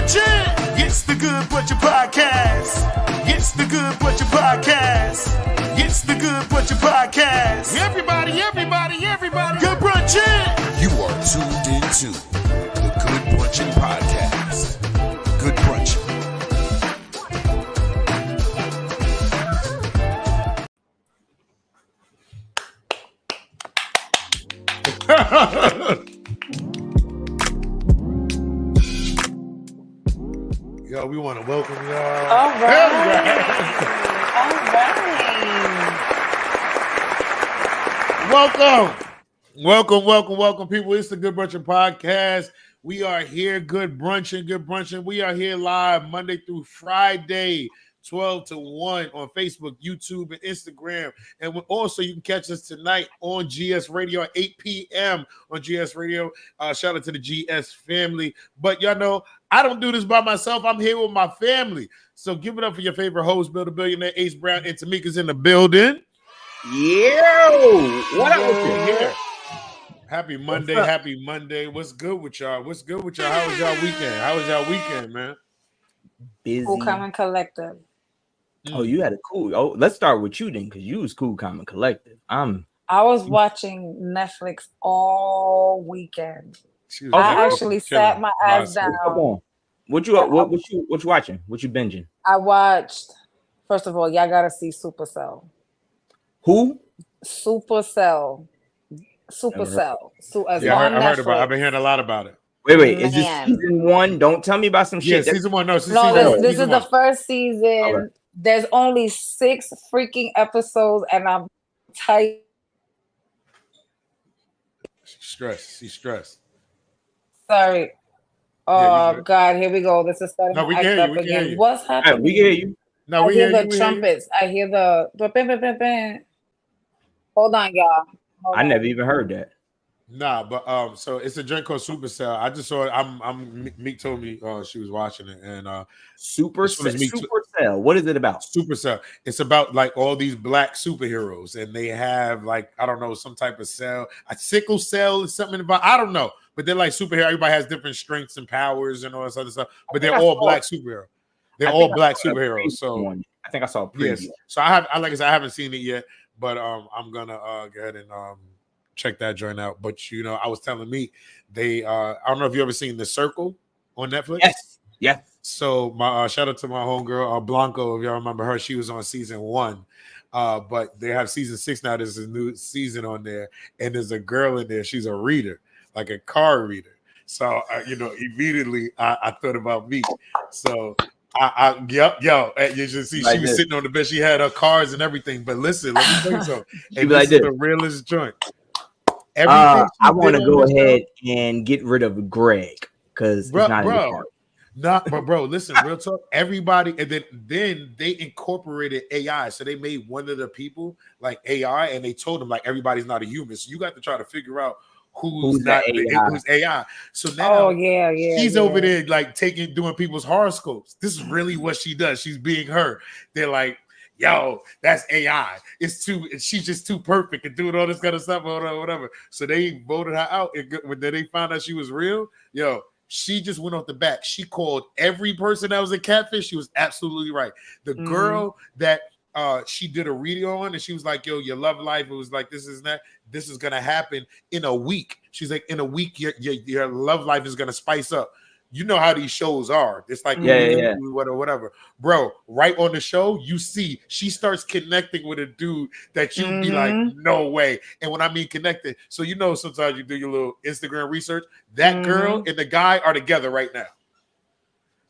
Brunchin. It's the Good Butcher Podcast. It's the Good Butcher Podcast. It's the Good Butcher Podcast. Everybody. Good Brunchin. You are tuned into the Good Brunchin Podcast. Good Brunchin. Yo, we want to welcome y'all. All right. Welcome, people. It's the Good Brunchin Podcast. We are here, Good Brunchin. We are here live Monday through Friday, 12 to 1 on Facebook, YouTube, and Instagram. And also, you can catch us tonight on GS Radio at 8 p.m. on GS Radio. Shout out to the GS family. But y'all know, I don't do this by myself. I'm here with my family. So give it up for your favorite host, Bill the Billionaire, Ace Brown, and Tamika's in the building. Yo, what up with you here? Happy Monday. What's good with y'all? How was y'all weekend? Man? Busy. Cool, calm, and collective. Oh, you had a cool. Oh, let's start with you then, because you was cool, calm, and collective. I was watching Netflix all weekend. I actually sat my ass down. Come on. What you watching? What you binging? I watched. First of all, y'all gotta see Supercell. Who? Supercell. Yeah, I heard about it. I've been hearing a lot about it. Wait. Is this season 1? Don't tell me about some shit. Yeah, season 1. No, this is the first season. Okay. There's only 6 freaking episodes, and I'm tight. She's stressed. Sorry. Oh, God, here we go. This is starting to act up again. What's happening? We hear you. No, we hear the trumpets. I hear the bang. Hold on, y'all. I never even heard that. Nah, but so it's a drink called Supercell. I just saw it. Meek told me she was watching it, and Supercell. What is it about? Supercell. It's about like all these black superheroes, and they have like I don't know some type of cell, a sickle cell, or something about I don't know, but they're like superhero. Everybody has different strengths and powers and all this other stuff, but they're all black superheroes. They're all black superheroes. So I think I saw a preview. Yes. So I haven't seen it yet, but I'm gonna go ahead and check that joint out. But you know, I was telling me they I don't know if you ever seen The Circle on Netflix. Yes. So my shout out to my homegirl Blanco, if y'all remember her, she was on season 1. But they have season 6 now. There's a new season on there, and there's a girl in there. She's a reader, like a car reader. So immediately I thought about me. So you should see she was sitting on the bed. She had her cards and everything. But listen, let me tell you something. And this is the realest joint. I want to go ahead and get rid of Greg because it's not in the part. But bro, listen, real talk. Everybody, and then they incorporated AI. So they made one of the people like AI, and they told them like everybody's not a human. So you got to try to figure out who's AI. So now, she's over there like doing people's horoscopes. This is really what she does. She's being her. They're like, yo, that's AI. She's just too perfect and doing all this kind of stuff or whatever. So they voted her out. And when they found out she was real, she just went off the back. She called every person that was a catfish. She was absolutely right. The girl that she did a video on, and she was like, yo, your love life, it was like this is gonna happen in a week. She's like, in a week, your love life is gonna spice up. You know how these shows are. It's like whatever. Bro, right on the show, you see she starts connecting with a dude that you'd be like, no way. And when I mean connected, so sometimes you do your little Instagram research. That girl and the guy are together right now.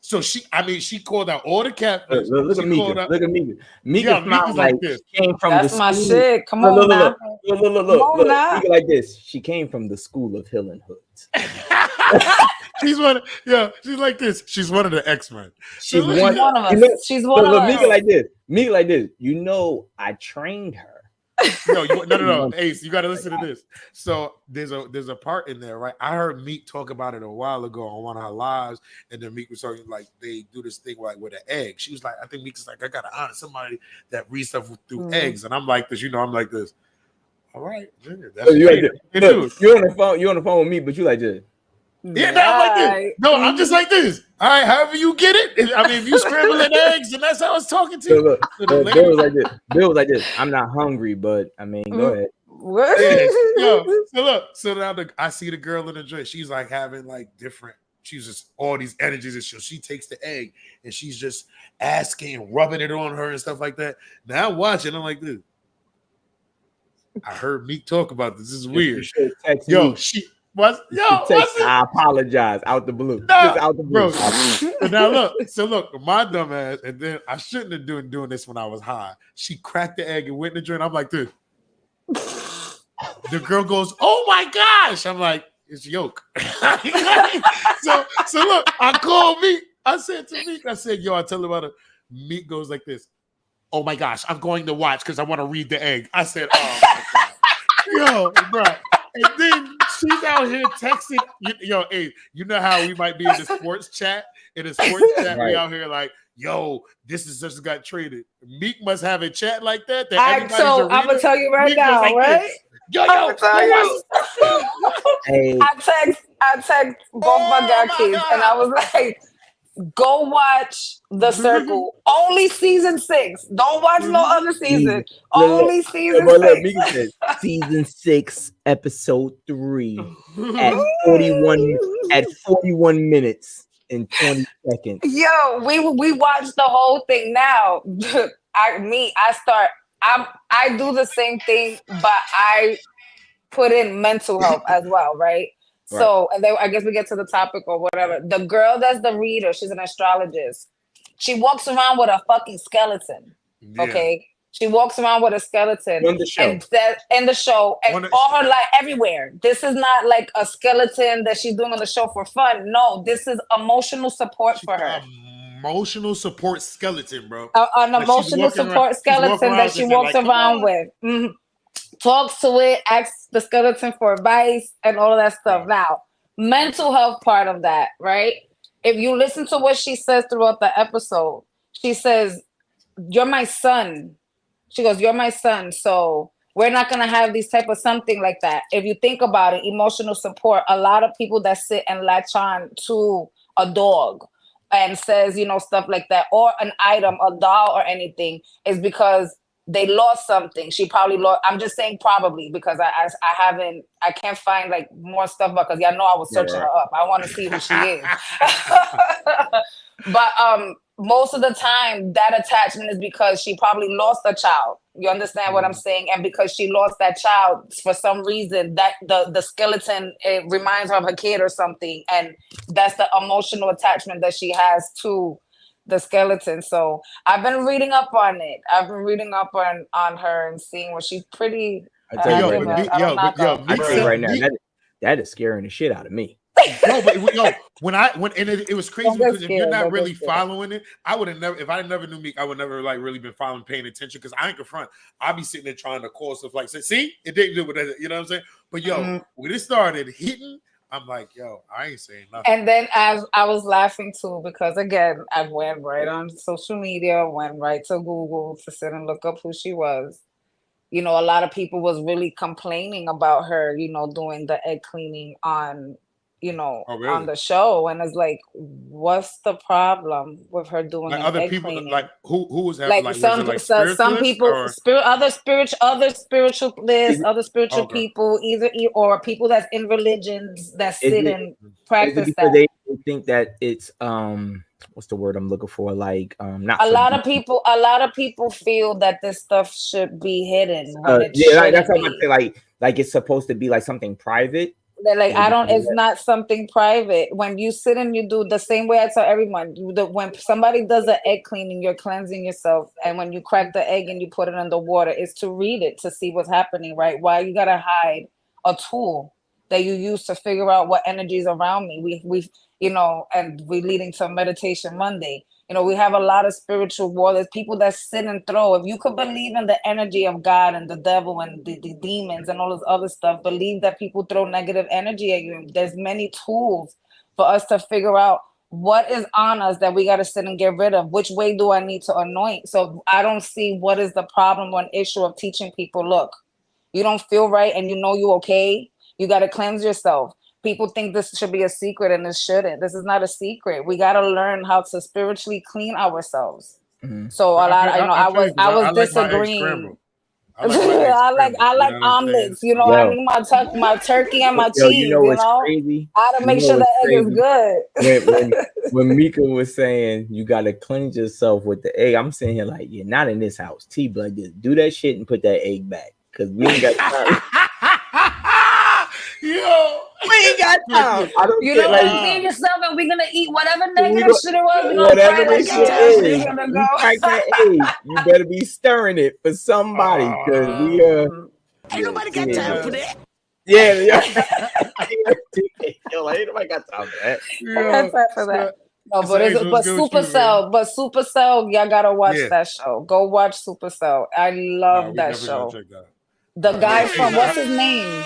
So she called out all the catfish. Look at Mika. Mika smiles like this. Came from That's my shit. Come on now. Look. Mika like this. She came from the school of Hill and Hoods. She's like this. She's one of the X-Men. She's one of us. She's one of us. Mika like this. I trained her. No, Ace, you got to listen to this. So there's a part in there, right? I heard Meek talk about it a while ago on one of her lives, and then Meek was talking like they do this thing like with an egg. She was like, I think Meek is like, I gotta honor somebody that reads stuff through eggs, and I'm like this. I'm like this. All right, Junior. That's you like this. Look, you're on the phone with me, but you like this. Yeah, now I'm like this. No, I'm just like this. All right, however you get it. I mean, if you scrambling eggs, and that's how I was talking to you. Bill was like this. Bill was like this. I'm not hungry, but I mean, go ahead. Yeah, yo, so look, so now I see the girl in the dress. She's like having like different. She's just all these energies, and she takes the egg and she's just asking and rubbing it on her and stuff like that. Now I'm watching. I'm like, dude, I heard Meek talk about this. This is weird. Yo, she. I apologize out the blue. Nah, out the blue. Bro. So look, my dumb ass, and then I shouldn't have been doing this when I was high. She cracked the egg and went in the drink. I'm like, dude. The girl goes, "Oh my gosh!" I'm like, "It's yolk." so look, I called Meek. I said to Meek, "Yo, I tell her about it." Meek goes like this. "Oh my gosh, I'm going to watch because I want to read the egg." I said, "Oh my god, yo, bro." And then she's out here texting, hey, you know how we might be in the sports chat? In a sports chat, right. We out here like, yo, this is just got traded. Meek must have a chat like that. I'm gonna tell you right Meek now, like right? This. Yo, I text both my guy kids, and I was like, go watch The Circle. Only season 6. Don't watch no other season. Only season 6. Season 6, episode 3 at 41 minutes and 20 seconds. Yo, we watched the whole thing now. I do the same thing, but I put in mental health as well, right? Right. So, and then I guess we get to the topic or whatever. The girl that's the reader, she's an astrologist. She walks around with a fucking skeleton. Yeah. Okay, she walks around with a skeleton in the show, and all her life everywhere. This is not like a skeleton that she's doing on the show for fun. No, this is emotional support for her. Emotional support skeleton, bro. An emotional support skeleton that she walks around with. Mm-hmm. Talks to it, asks the skeleton for advice and all of that stuff. Right. Now, mental health part of that, right? If you listen to what she says throughout the episode, she says, "You're my son." She goes, "You're my son, so we're not going to have these type of something like that." If you think about it, emotional support, a lot of people that sit and latch on to a dog and says, stuff like that, or an item, a doll or anything, is because they lost something. She probably lost. I'm just saying probably because I can't find like more stuff about, because y'all know I was searching her up. I want to see who she is. But most of the time that attachment is because she probably lost a child. You understand what I'm saying? And because she lost that child for some reason, that the skeleton, it reminds her of her kid or something. And that's the emotional attachment that she has to the skeleton. So I've been reading up on it. I've been reading up on her and seeing what she's pretty. I tell you right now, that is scaring the shit out of me. No, but it was crazy because if you're not really following it, I would have never. If I never knew Meek, I would never like really been paying attention, because I ain't confront. I'd be sitting there trying to call stuff like, see, it didn't do what you know what I'm saying. But when it started hitting, I'm like, yo, I ain't saying nothing. And then as I was laughing too, because again, I went right on social media, went right to Google to sit and look up who she was. A lot of people was really complaining about her, doing the egg cleaning on, on the show. And it's like, what's the problem with her doing like other egg people cleaning? like who was having like some people other spiritualists, other spiritual people, or people that's in religions that sit and practice that. They think that it's what's the word I'm looking for? Like not a lot of people feel that this stuff should be hidden. That's what I'm saying. Like it's supposed to be like something private. Like it's not something private. When you sit and you do the same way I tell everyone, when somebody does an egg cleaning, you're cleansing yourself. And when you crack the egg and you put it in the water, it's to read it, to see what's happening, right? Why you gotta hide a tool that you use to figure out what energy is around me? We and we're leading to Meditation Monday. We have a lot of spiritual warriors, people that sit and throw. If you could believe in the energy of God and the devil and the demons and all this other stuff, believe that people throw negative energy at you. There's many tools for us to figure out what is on us that we got to sit and get rid of. Which way do I need to anoint? So I don't see what is the problem or an issue of teaching people, look, you don't feel right and you know you okay, you got to cleanse yourself. people think this should be a secret, and it shouldn't. This is not a secret. We got to learn how to spiritually clean ourselves. Mm-hmm. So a lot, I was I disagreeing. like I like omelets. You know, I need my turkey and my cheese. You know what's crazy? I gotta make sure the egg is good. When Mika was saying you gotta cleanse yourself with the egg, I'm sitting here like, you're not in this house. T-Blood, just do that shit and put that egg back, because we ain't got time. Yo, we ain't got time. I don't clean yourself, and we're gonna eat whatever negative shit it was. Whatever this shit is, you crack that egg. You better be stirring it for somebody, because we ain't nobody got time for that. Yeah. Yo, ain't nobody got time for that. Time for that. No, but Supercell, y'all gotta watch that show. Go watch Supercell. I love that show. The guy from what's his name?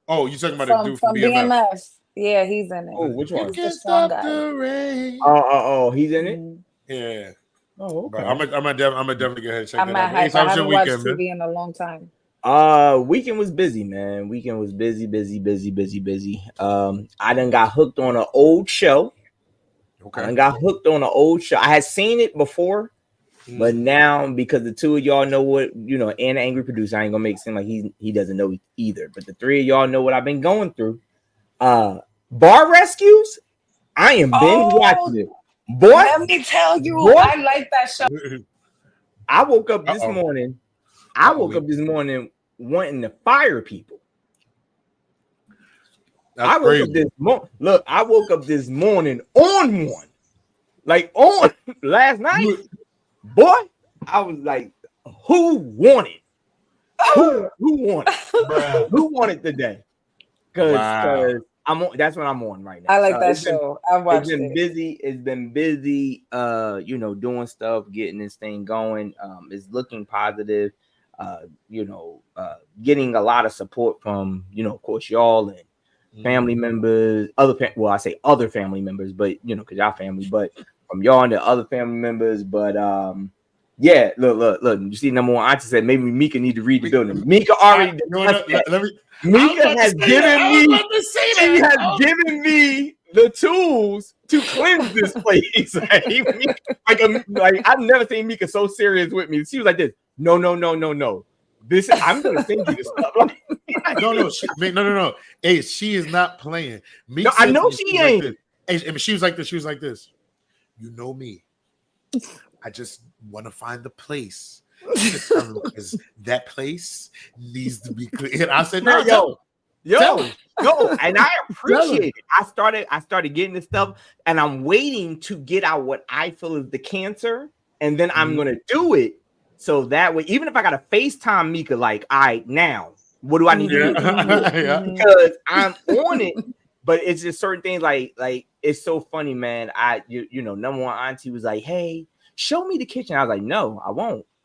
Oh, you talking about the dude from BMF? Yeah, he's in it. Oh, which one? Can't stop the rain. Oh, he's in it. Yeah. Oh, okay. I'm gonna definitely go ahead and check that out. I haven't watched TV in a long time. Weekend was busy, man. Weekend was busy. I done got hooked on an old show. Okay. I had seen it before, but now, because the two of y'all know what, and the angry producer, I ain't gonna make it seem like he doesn't know either. But the three of y'all know what I've been going through. Bar rescues. I am binge watching it. Boy, let me tell you, I like that show. I woke up this morning. Wanting to fire people. I woke up this morning on one. Like on last night. Boy, I was like, who won it? Who won it? Who won it today? Because I'm on, that's what I'm on right now. I like that show. I watched it. It's been busy, doing stuff, getting this thing going. It's looking positive. Getting a lot of support from, of course, y'all and family members, I say other family members, but because y'all family, but from y'all and the other family members. But yeah, look, you see, number one, I just said maybe Mika need to read the building. Mika already Mika has given me the tools to cleanse this place. like I've never seen Mika so serious with me. She was like this. No. This I'm gonna send you this stuff. No. Hey, she is not playing. No, I know she ain't. Like she was like this. You know me. I just want to find the place because that place needs to be clear. And I said, no, yo, and I appreciate it. I started getting this stuff, and I'm waiting to get out what I feel is the cancer, and then I'm gonna do it. So that way, even if I gotta FaceTime Mika, like, all right, now, what do I need to do? Because I'm on it, but it's just certain things like it's so funny, man. Number one auntie was like, hey, show me the kitchen. I was like, no, I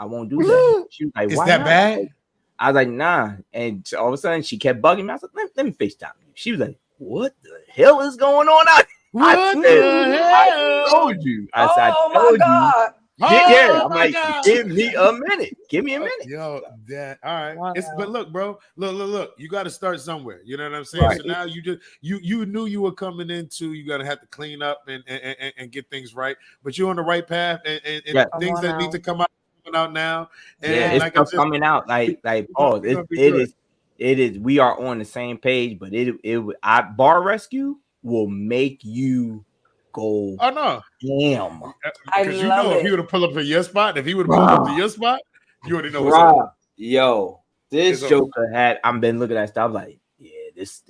won't do that. She was like, is that bad? I was like, nah. And all of a sudden she kept bugging me. I was like, let me FaceTime you. She was like, what the hell is going on out here? I told you. I told you. I'm like, give me a minute. Yo, that all right. Wow. But look, bro, look. You got to start somewhere. You know what I'm saying? Right. So now you knew you were coming into. You got to have to clean up and get things right. But you're on the right path, and things that need to come out now. And it's coming out. Like it is. We are on the same page, but bar rescue will make you go. Oh no! Damn! Because if he would have pulled up to your spot, if he would have pulled up to your spot, you already know what's up. Yo, this Joker had. I've been looking at stuff like, yeah, this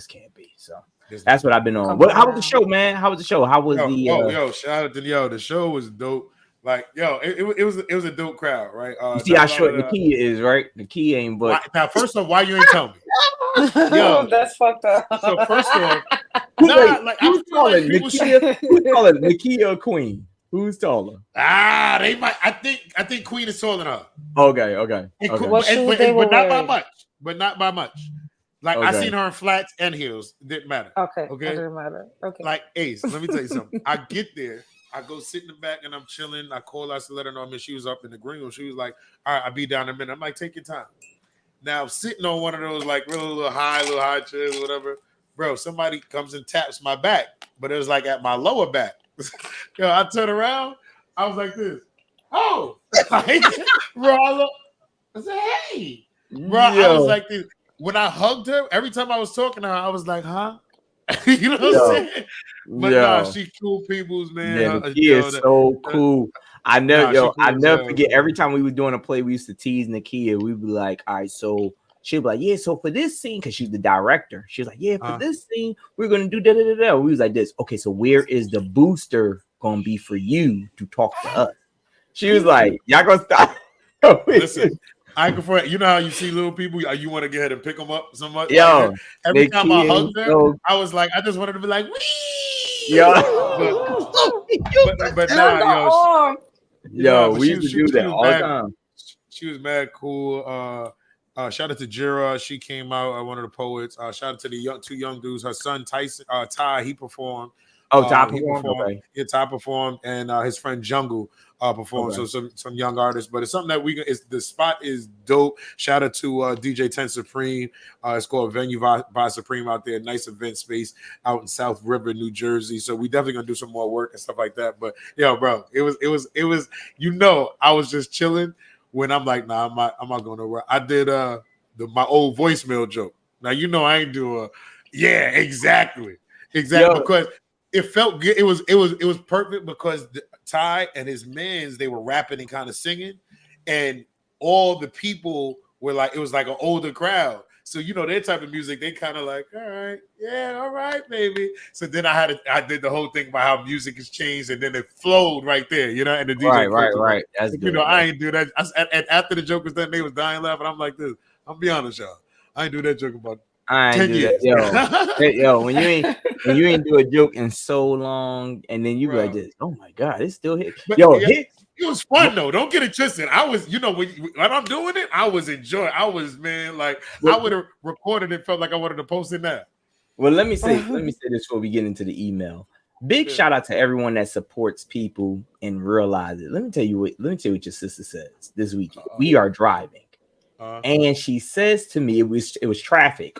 can't be. So that's what I've been on. How was the show, man? How was the show? How was shout out to the show was dope. Like, it was a dope crowd, right? You see how short the key is, right? The key ain't but now. First off, why you ain't tell me? Yo, that's fucked up. So first off, who's taller, Nakia or Queen? Who's taller? They might. I think Queen is taller than her. Okay. But not by much. Like I seen her in flats and heels. Didn't matter. Okay. Didn't matter. Okay. Like Ace, let me tell you something. I get there. I go sit in the back and I'm chilling. I call her to let her know she was up in the green room. She was like, all right, I'll be down in a minute. I'm like, take your time. Now, sitting on one of those like little high chairs or whatever, bro, somebody comes and taps my back, but it was like at my lower back. Yo, I turn around, I was like this. Oh, bro, I said, hey, bro, I was like this. When I hugged her, every time I was talking to her, I was like, huh? You know what I'm saying? But nah, she cool people's, man. Yeah, the kid is so cool. I never, cool I never forget. man. Every time we was doing a play, we used to tease Nakia. We'd be like, all right, so she'd be like, yeah, so for this scene, because she's the director, she was like, yeah, for this scene, we're gonna do da. We was like this. Okay, so where is the booster gonna be for you to talk to us? She was like, y'all gonna stop. Listen, I prefer, you know how you see little people, you want to get ahead and pick them up so much. Yo, like every time I hugged her, I was like, I just wanted to be like, wee. Yo, but nah, yo, we used to do that all the time. She was mad cool. Shout out to Jira. She came out, one of the poets. Shout out to the two young dudes. Her son Tyson, Ty, he performed. Ty performed. Okay. Yeah, Ty performed, and his friend Jungle performed. Okay. So some young artists, but it's something that the spot is dope. Shout out to DJ 10 Supreme. It's called Venue by Supreme out there. Nice event space out in South River, New Jersey. So we definitely gonna do some more work and stuff like that. But yeah, bro, it was. You know, I was just chilling when I'm like, nah, I'm not going nowhere. I did my old voicemail joke. Now you know I ain't do yeah, exactly because it felt good. It was perfect because Ty and his mans, they were rapping and kind of singing, and all the people were like, it was like an older crowd. So you know their type of music, they kind of like, all right, yeah, all right, baby. So then I did the whole thing about how music has changed, and then it flowed right there, you know. And the DJ, right. That's good. You know, I ain't do that. And after the joke was done, they was dying laughing. I'm like this. I'll be honest, y'all. I ain't do that joke about 10 years. Yo, when you ain't do a joke in so long, and then you like this, oh my god, it's still hit. It was fun though. Don't get it twisted. I was, you know, when I'm doing it, I was enjoying. I was, man, like I would have recorded it. Felt like I wanted to post it now. Well, let me say this before we get into the email. Big shout out to everyone that supports people and realizes. Let me tell you what your sister says this week. We are driving, and she says to me, it was traffic.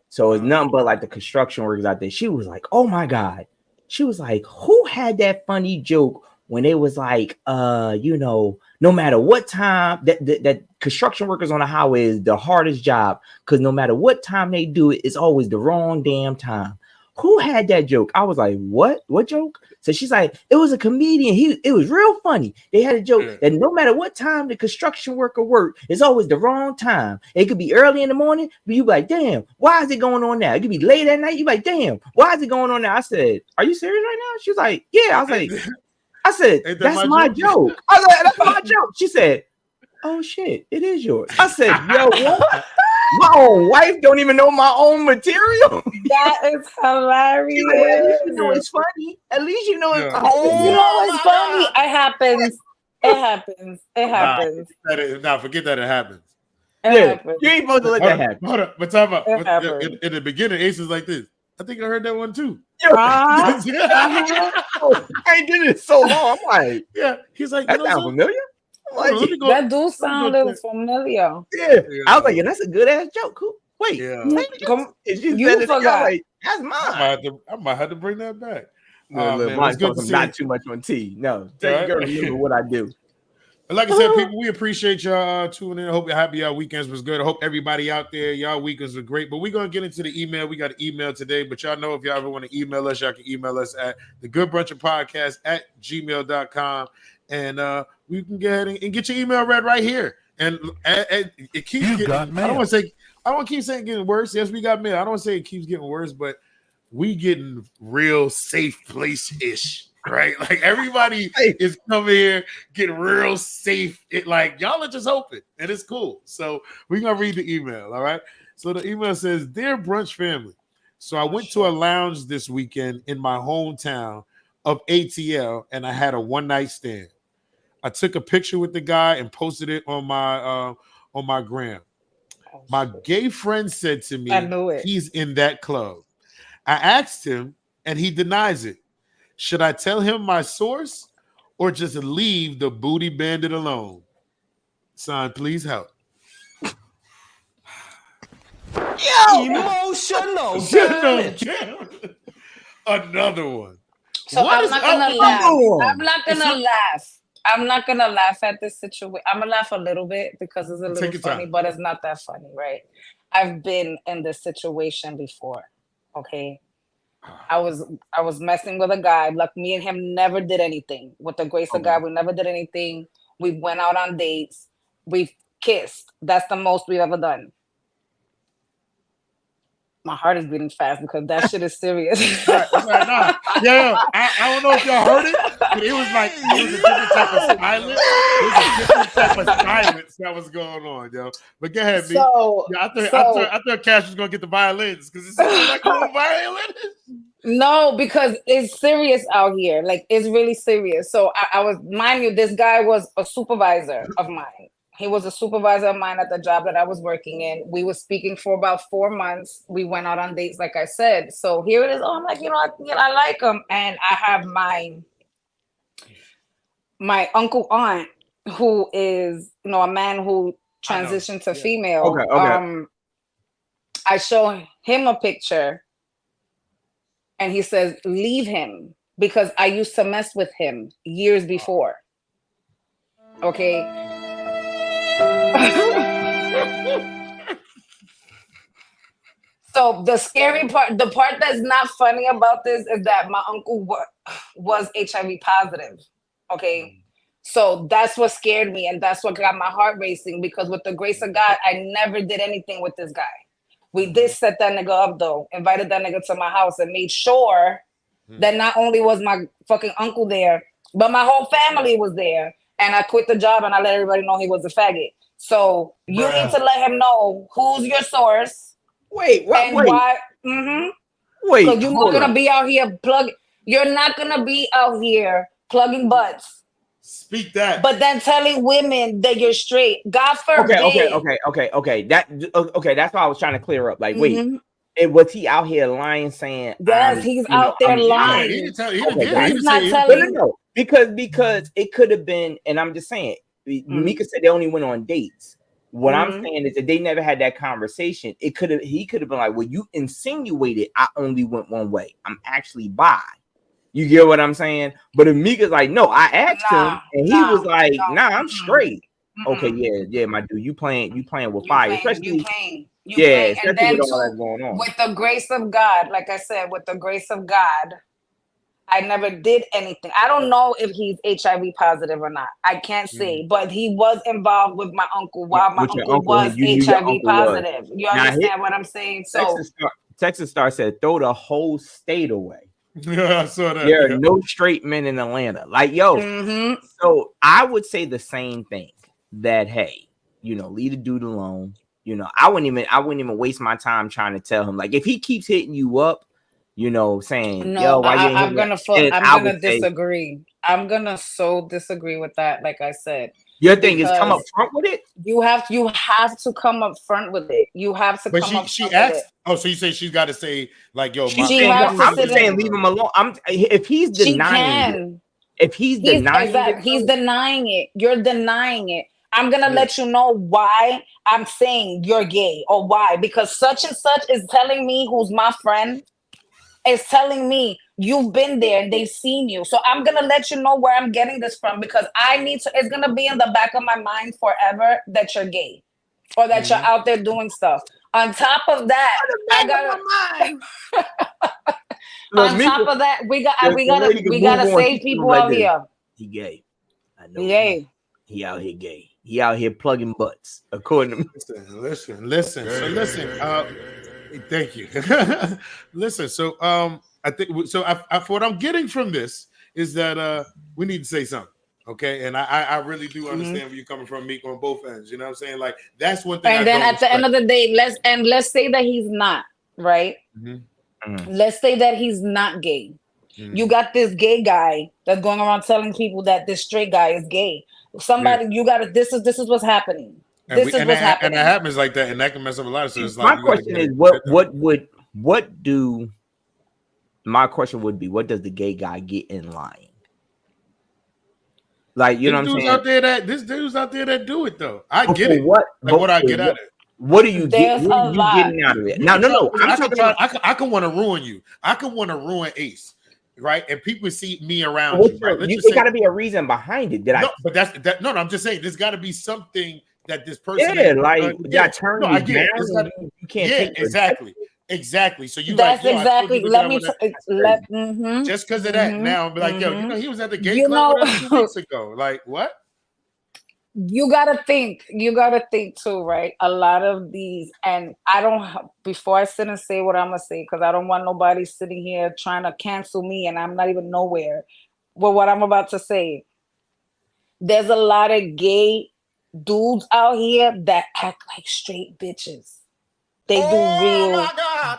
So it's nothing but like the construction workers out there. She was like, oh my God. She was like, who had that funny joke when it was like, you know, no matter what time that construction workers on the highway is the hardest job, because no matter what time they do it, it's always the wrong damn time. Who had that joke? I was like, what joke? So she's like, it was a comedian. It was real funny. They had a joke that no matter what time the construction worker worked, it's always the wrong time. It could be early in the morning, but you be like, damn, why is it going on now? It could be late at night. You be like, damn, why is it going on now? I said, are you serious right now? She was like, yeah. I said, that's my joke. I was like, that's my joke. She said, oh shit, it is yours. I said, yo, what? My own wife don't even know my own material. That is hilarious. At least you know it's funny. At least you know it's funny. You know it's funny. It happens. It happens. Nah, forget that it happens. It happens. You ain't supposed to let that happen. Hold up. But talk about in the beginning, Ace is like this. I think I heard that one too. I ain't did it so long. I'm like, yeah. He's like, that sounds familiar. Like, that do sound familiar. Yeah. I was like, yeah, that's a good ass joke. Cool. Wait, you forgot. Like, that's mine. I might have to bring that back. Mine's not too much on T. No, tell your girl to remember what I do. But like I said, people, we appreciate y'all tuning in. I hope you're happy y'all weekends was good. I hope everybody out there, y'all weekends were great. But we're going to get into the email. We got an email today, but y'all know if y'all ever want to email us, y'all can email us at thegoodbrunchinpodcast@gmail.com. And we can go ahead and get your email read right here. And it keeps getting, I don't want to keep saying it's getting worse. Yes, we got mail. I don't want to say it keeps getting worse, but we getting real safe place-ish. Right, like everybody is coming here getting real safe. It like y'all are just open, and it's cool. So we're gonna read the email. All right. So the email says, "Dear Brunch family, so I went to a lounge this weekend in my hometown of ATL, and I had a one-night stand. I took a picture with the guy and posted it on my gram. My gay friend said to me, he's in that club. I asked him, and he denies it. Should I tell him my source or just leave the booty bandit alone? Son, please help." Emotional Damage. damage. Another one. So What I'm is not up gonna with laugh. you? I'm not gonna laugh. I'm not gonna laugh at this situation. I'm gonna laugh a little bit because it's a little Take your funny, time. but it's not that funny, right? I've been in this situation before. Okay. I was messing with a guy. Like me and him never did anything. With the grace of God, we never did anything. We went out on dates. We've kissed. That's the most we've ever done. My heart is beating fast because that shit is serious. Right, nah. Yeah. I don't know if y'all heard it, but it was a different type of silence. It was a different type of silence that was going on, yo. But go ahead, B. So, Yeah, I thought Cash was gonna get the violins because it's like a little violin. no, because it's serious out here. Like it's really serious. So I was, mind you, this guy was a supervisor of mine. He was a supervisor of mine at the job that I was working in. We were speaking for about 4 months. We went out on dates, like I said. So here it is. Oh, I'm like, I like him, and I have my uncle aunt who is, a man who transitioned to female. Okay. I show him a picture, and he says, "Leave him," because I used to mess with him years before. Okay. So the scary part, the part that's not funny about this is that my uncle was HIV positive. Okay. So that's what scared me, and that's what got my heart racing, because with the grace of God, I never did anything with this guy. We did set that nigga up though, invited that nigga to my house and made sure that not only was my fucking uncle there, but my whole family was there. And I quit the job and I let everybody know he was a faggot. So you need to let him know who's your source. Wait. Why? Wait, Because you're not gonna be out here You're not gonna be out here plugging butts. Speak that. But then telling women that you're straight. God forbid. Okay. That's why I was trying to clear up. Like, wait, was he out here lying, saying? Yes, he's out there lying. He didn't tell. He He's not telling. No, because it could have been, and I'm just saying. Mika said they only went on dates. What I'm saying is that they never had that conversation. He could have been like, well, you insinuated I only went one way. I'm actually bi. You get what I'm saying? But if Mika's like, no, I asked him, and he was like, nah, I'm straight. Okay, yeah, my dude, you playing with fire, especially especially and then with all that's going on. With the grace of God, like I said, with the grace of God, I never did anything. I don't know if he's HIV positive or not. I can't say, but he was involved with my uncle while my uncle was HIV positive. You understand what I'm saying? So Texas Star said, throw the whole state away. Yeah, I saw that. There are no straight men in Atlanta. Like, yo, so I would say the same thing, that hey, leave the dude alone. I wouldn't even waste my time trying to tell him. Like, if he keeps hitting you up, saying, no, yo, why you I'm gonna disagree. I'm gonna so disagree with that. Like I said, your thing is come up front with it. You have to come up front with it. You have to. But come up she front asked. With it. Oh, so you say she's got to say like, yo, I'm just saying leave him alone. If he's denying it, he's denying it. You're denying it. I'm gonna let you know why I'm saying you're gay, or why, because such and such is telling me, who's my friend, is telling me you've been there and they've seen you. So I'm gonna let you know where I'm getting this from, because I need to. It's gonna be in the back of my mind forever that you're gay, or that you're out there doing stuff. On top of that, top of that, we gotta save people out here. He gay. I know. Gay. He out here gay. He out here plugging butts. According to me. Listen. So listen. Thank you. Listen. So I think so. For what I'm getting from this is that we need to say something. Okay, and I really do understand where you're coming from, Meek, on both ends. You know what I'm saying? Like, that's one thing. And then at the end of the day, let's say that he's not, right? Let's say that he's not gay. You got this gay guy that's going around telling people that this straight guy is gay. Somebody, you gotta. This is what's happening. This is what's happening. And it happens like that, and that can mess up a lot of stuff. My question is, my question would be, what does the gay guy get in lying? Like, you know what I'm saying? This dude's out there that do it though. I get it. What I get at it. What do you get? There's What a are you lot. getting out of it? No. I'm talking about I can want to ruin you. I can want to ruin Ace, right? And people see me around what's you, right? Let's just it say got to be a reason behind it. no, but no. I'm just saying there's got to be something that this person Yeah, like yeah. that turn No, you I get it. down. You can't Yeah, take exactly. So you That's like, yo, I told you exactly. to get Let on me with that. let. Just because of that, now I'm like, yo, you know, he was at the gay You club know, with us 2 weeks ago. Like, what? you gotta think too, right? A lot of these, and I don't. Before I sit and say what I'm gonna say, because I don't want nobody sitting here trying to cancel me, and I'm not even nowhere. With what I'm about to say, there's a lot of gay dudes out here that act like straight bitches. They do real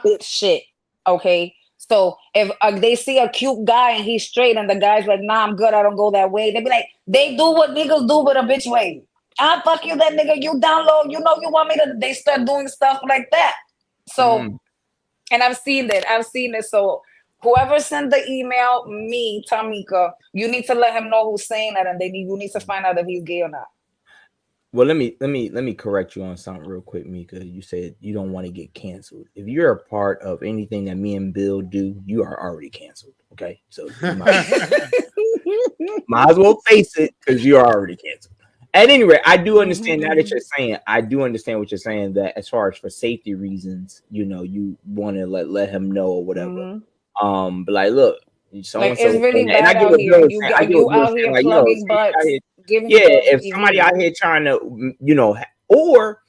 bitch shit. Okay. So if they see a cute guy and he's straight and the guy's like, nah, I'm good, I don't go that way, they be like, they do what niggas do but a bitch way. I'll fuck you, that nigga, you down low, you know you want me to, they start doing stuff like that. So, and I've seen it. So whoever sent the email, me, Tamika, you need to let him know who's saying that, and you need to find out if he's gay or not. Well, let me correct you on something real quick, Mika. You said you don't want to get canceled. If you're a part of anything that me and Bill do, you are already canceled. Okay, so you might as well face it because you're already canceled. At any rate, I do understand now that you're saying. I do understand what you're saying. That as far as for safety reasons, you know, you want to let him know or whatever. But like, look, so Like and so, it's really and bad I get out what here. Bill is You saying. I get you what Bill's out saying. here Like, plugging butts, giving yeah, girls if PV. somebody out here trying to, you know, or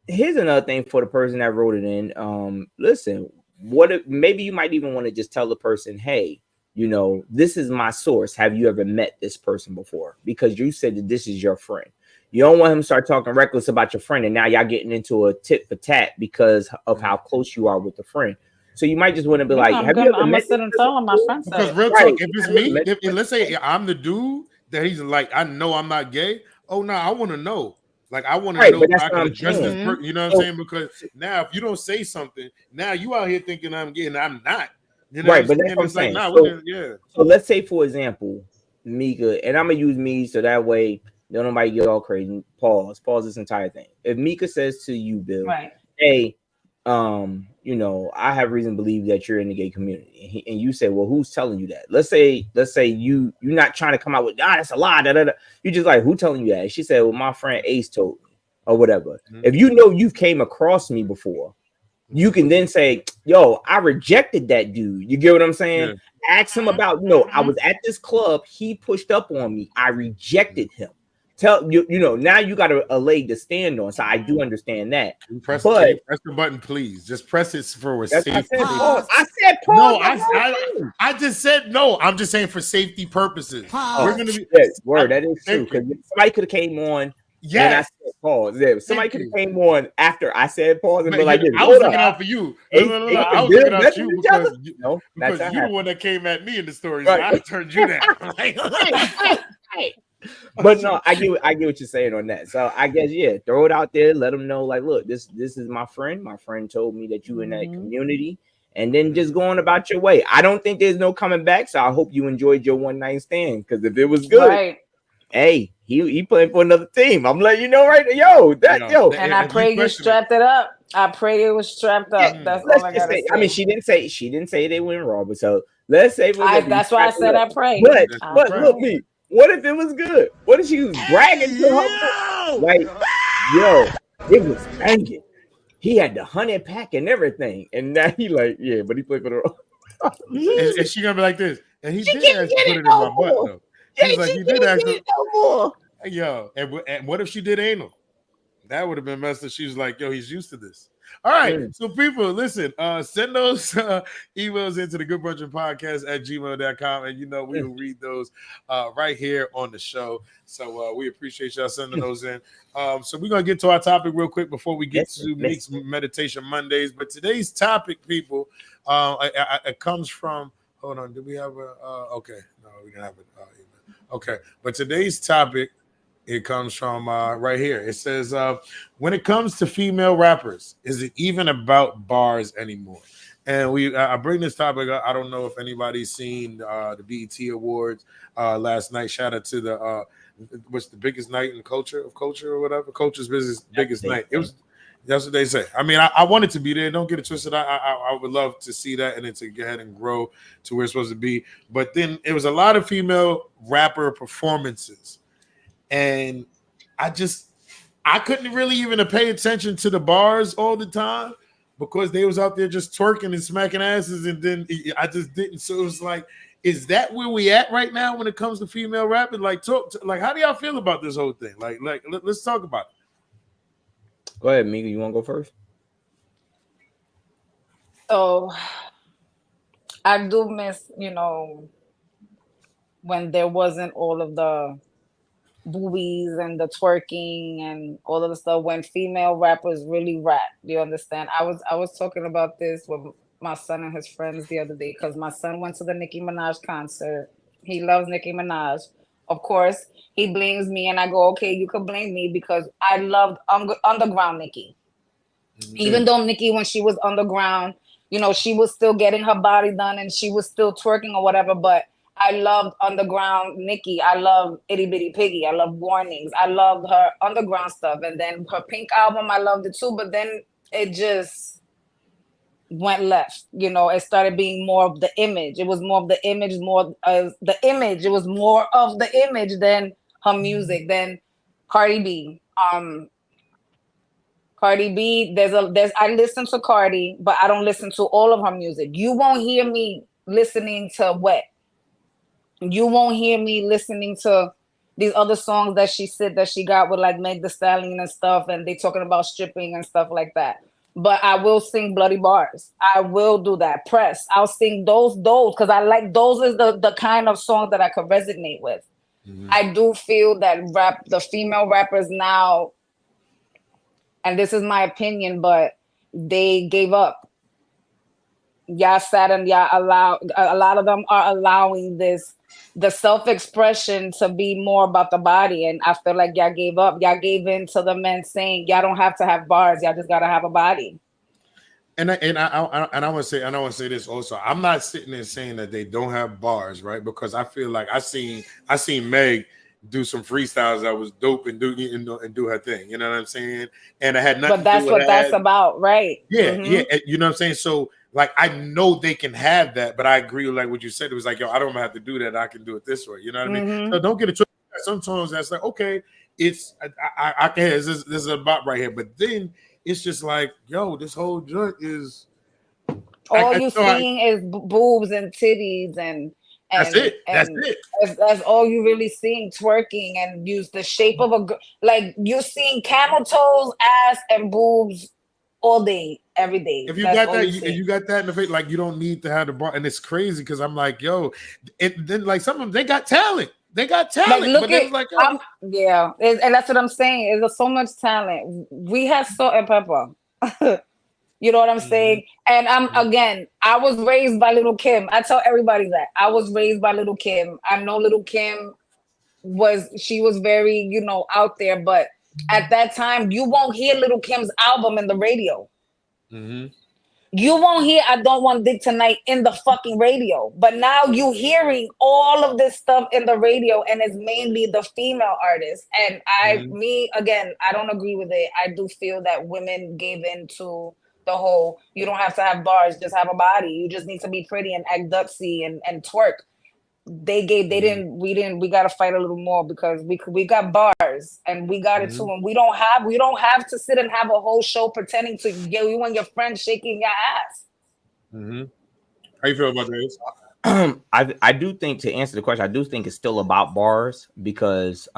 here's another thing for the person that wrote it in. Listen, what if maybe you might even want to just tell the person, hey, you know, this is my source. Have you ever met this person before? Because you said that this is your friend. You don't want him to start talking reckless about your friend, and now y'all getting into a tit for tat because of how close you are with the friend. So you might just want to be like, I'm have you ever gonna met sit and tell him my friend said Because it. real right? talk, if it's me, if let's say I'm the dude that he's like, I know I'm not gay. Oh no, I want to know. Like I want to Right, know but so that's I what can I'm address this saying. person. You know what I'm saying? Because now if you don't say something, now you out here thinking I'm gay and I'm not. You know Right, what but I'm that's saying? what I'm It's like, saying. nah, So, yeah. so let's say, for example, Mika, and I'm gonna use me so that way don't nobody get all crazy. Pause this entire thing. If Mika says to you, Bill, Right. hey, you know, I have reason to believe that you're in the gay community, and you say, well, who's telling you that? Let's say you're not trying to come out with that's a lie. You just like, who telling you that? And she said, well, my friend Ace told me, or whatever. If you know you've came across me before, you can then say, yo, I rejected that dude. You get what I'm saying? Yeah. Ask him about, I was at this club. He pushed up on me. I rejected him. Tell you, now you got a leg to stand on. So I do understand that. Can But you press the button, please? Just press it for a that's what I safety. said. Pause. I said pause. No, the whole thing. I just said no. I'm just saying for safety purposes. We're gonna be Word, that is true. thank you. Because somebody could have came on. And I Yes. said pause. Yeah, somebody could have came on after I said pause and be like, I was looking out for you. Ace I was and looking Bill out for you each other? because That's you're the one that came at me in the story. Right. So I turned you down. But no, I get what you're saying on that. So I guess throw it out there, let them know, like, look, this is my friend. My friend told me that you in that community, and then just going about your way. I don't think there's no coming back. So I hope you enjoyed your one night stand, because if it was good, hey, he playing for another team. I'm letting you know right now. Yo. And I pray you strapped it up. I pray it was strapped up. That's all I gotta say. I mean, she didn't say they went raw, but so let's say that's why I said I pray. But look, me. What if it was good? What if she was bragging to her? Like, yo, it was banging. He had the 100 pack and everything, and now he like, but he played for the. And she gonna be like this, and he did actually put it in my butt though. She's like, he did actually. Yo, and what if she did anal? That would have been messed up. She was like, yo, he's used to this. All right. So people, listen, send those emails into the Good Brunchin Podcast at gmail.com. And we will read those right here on the show. So we appreciate y'all sending those in. So we're going to get to our topic real quick before we get to Meek's Meditation Mondays. But today's topic, people, it comes from, hold on, do we have okay. No, we didn't have it. Okay. But today's topic, it comes from right here. It says, when it comes to female rappers, is it even about bars anymore? And I bring this topic up. I don't know if anybody's seen the BET Awards last night. Shout out to the what's the biggest night in culture or whatever. Culture's biggest night. It was That's what they say. I mean, I want it to be there. Don't get it twisted. I would love to see that and then to go ahead and grow to where it's supposed to be. But then it was a lot of female rapper performances, and I couldn't really even pay attention to the bars all the time because they was out there just twerking and smacking asses, and then I just didn't. So it was like, is that where we at right now when it comes to female rapping? Like, like, how do y'all feel about this whole thing? Like, let's talk about it. Go ahead, Mika. You want to go first? So I do miss, when there wasn't all of the boobies and the twerking and all of the stuff, when female rappers really rap. You understand? I was talking about this with my son and his friends the other day because my son went to the Nicki Minaj concert. He loves Nicki Minaj. Of course, he blames me, and I go, okay, you could blame me because I loved underground Nicki. Mm-hmm. Even though Nicki, when she was underground, she was still getting her body done and she was still twerking or whatever. But I loved underground Nicki. I loved Itty Bitty Piggy. I loved Warnings. I loved her underground stuff. And then her Pink album, I loved it too. But then it just went left. It started being more of the image. It was more of the image, more of the image. It was more of the image than her music. Then Cardi B. Cardi B, I listen to Cardi, but I don't listen to all of her music. You won't hear me listening to Wet. You won't hear me listening to these other songs that she got with like Meg Thee Stallion and stuff, and they talking about stripping and stuff like that. But I will sing Bloody Bars. I will do that. Press. I'll sing those because I like those is the kind of songs that I could resonate with. Mm-hmm. I do feel that the female rappers now, and this is my opinion, but they gave up. Y'all sat and y'all allowed, a lot of them are allowing the self-expression to be more about the body. And I feel like y'all gave up. Y'all gave in to the men saying y'all don't have to have bars. Y'all just gotta have a body. And I want to say this also. I'm not sitting there saying that they don't have bars, right? Because I feel like I seen Meg do some freestyles that was dope and do her thing. You know what I'm saying? And I had nothing. But that's what that's about, right? Yeah, mm-hmm. Yeah. You know what I'm saying? So like, I know they can have that, but I agree with like what you said. It was like, yo, I don't have to do that. I can do it this way. You know what I mean? Mm-hmm. So don't get it twisted. Sometimes that's like, okay, it's I can this is about right here, but then it's just like, yo, this whole joint is all you seeing is boobs and titties and that's it. That's it. That's all you really seeing, twerking and use the shape of a like you're seeing camel toes, ass, and boobs all day, every day. If you got that, you got that in the face, like you don't need to have the bar, and it's crazy because I'm like, yo, and then like some of them they got talent. They got talent. Like, look at like, oh. Yeah, and that's what I'm saying. There's so much talent. We have salt and pepper. You know what I'm saying? And again, I was raised by Little Kim. I tell everybody that. I was raised by Little Kim. I know Little Kim was very, out there, but at that time, you won't hear Little Kim's album in the radio. Mm-hmm. You won't hear I Don't Want Dick Tonight in the fucking radio. But now you hearing all of this stuff in the radio, and it's mainly the female artists. And I don't agree with it. I do feel that women gave in to the whole, you don't have to have bars, just have a body. You just need to be pretty and act ducksy and twerk. We got to fight a little more because we got bars and we got it too. And we don't have to sit and have a whole show pretending to you and your friends shaking your ass. Mm-hmm. How you feel about this? I do think, to answer the question, I do think it's still about bars because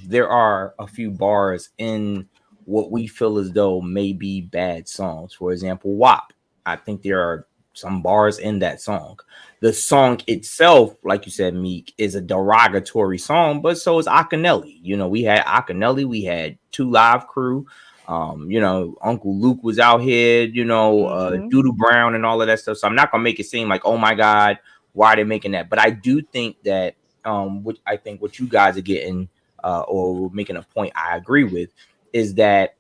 there are a few bars in what we feel as though may be bad songs. For example, WAP. I think there are some bars in that song. The song itself, like you said, Meek, is a derogatory song, but so is Akinelli. We had Akinelli, we had 2 Live Crew. Uncle Luke was out here, Doodoo Brown and all of that stuff. So I'm not gonna make it seem like, oh my God, why are they making that? But I do think that what you guys are getting or making a point I agree with is that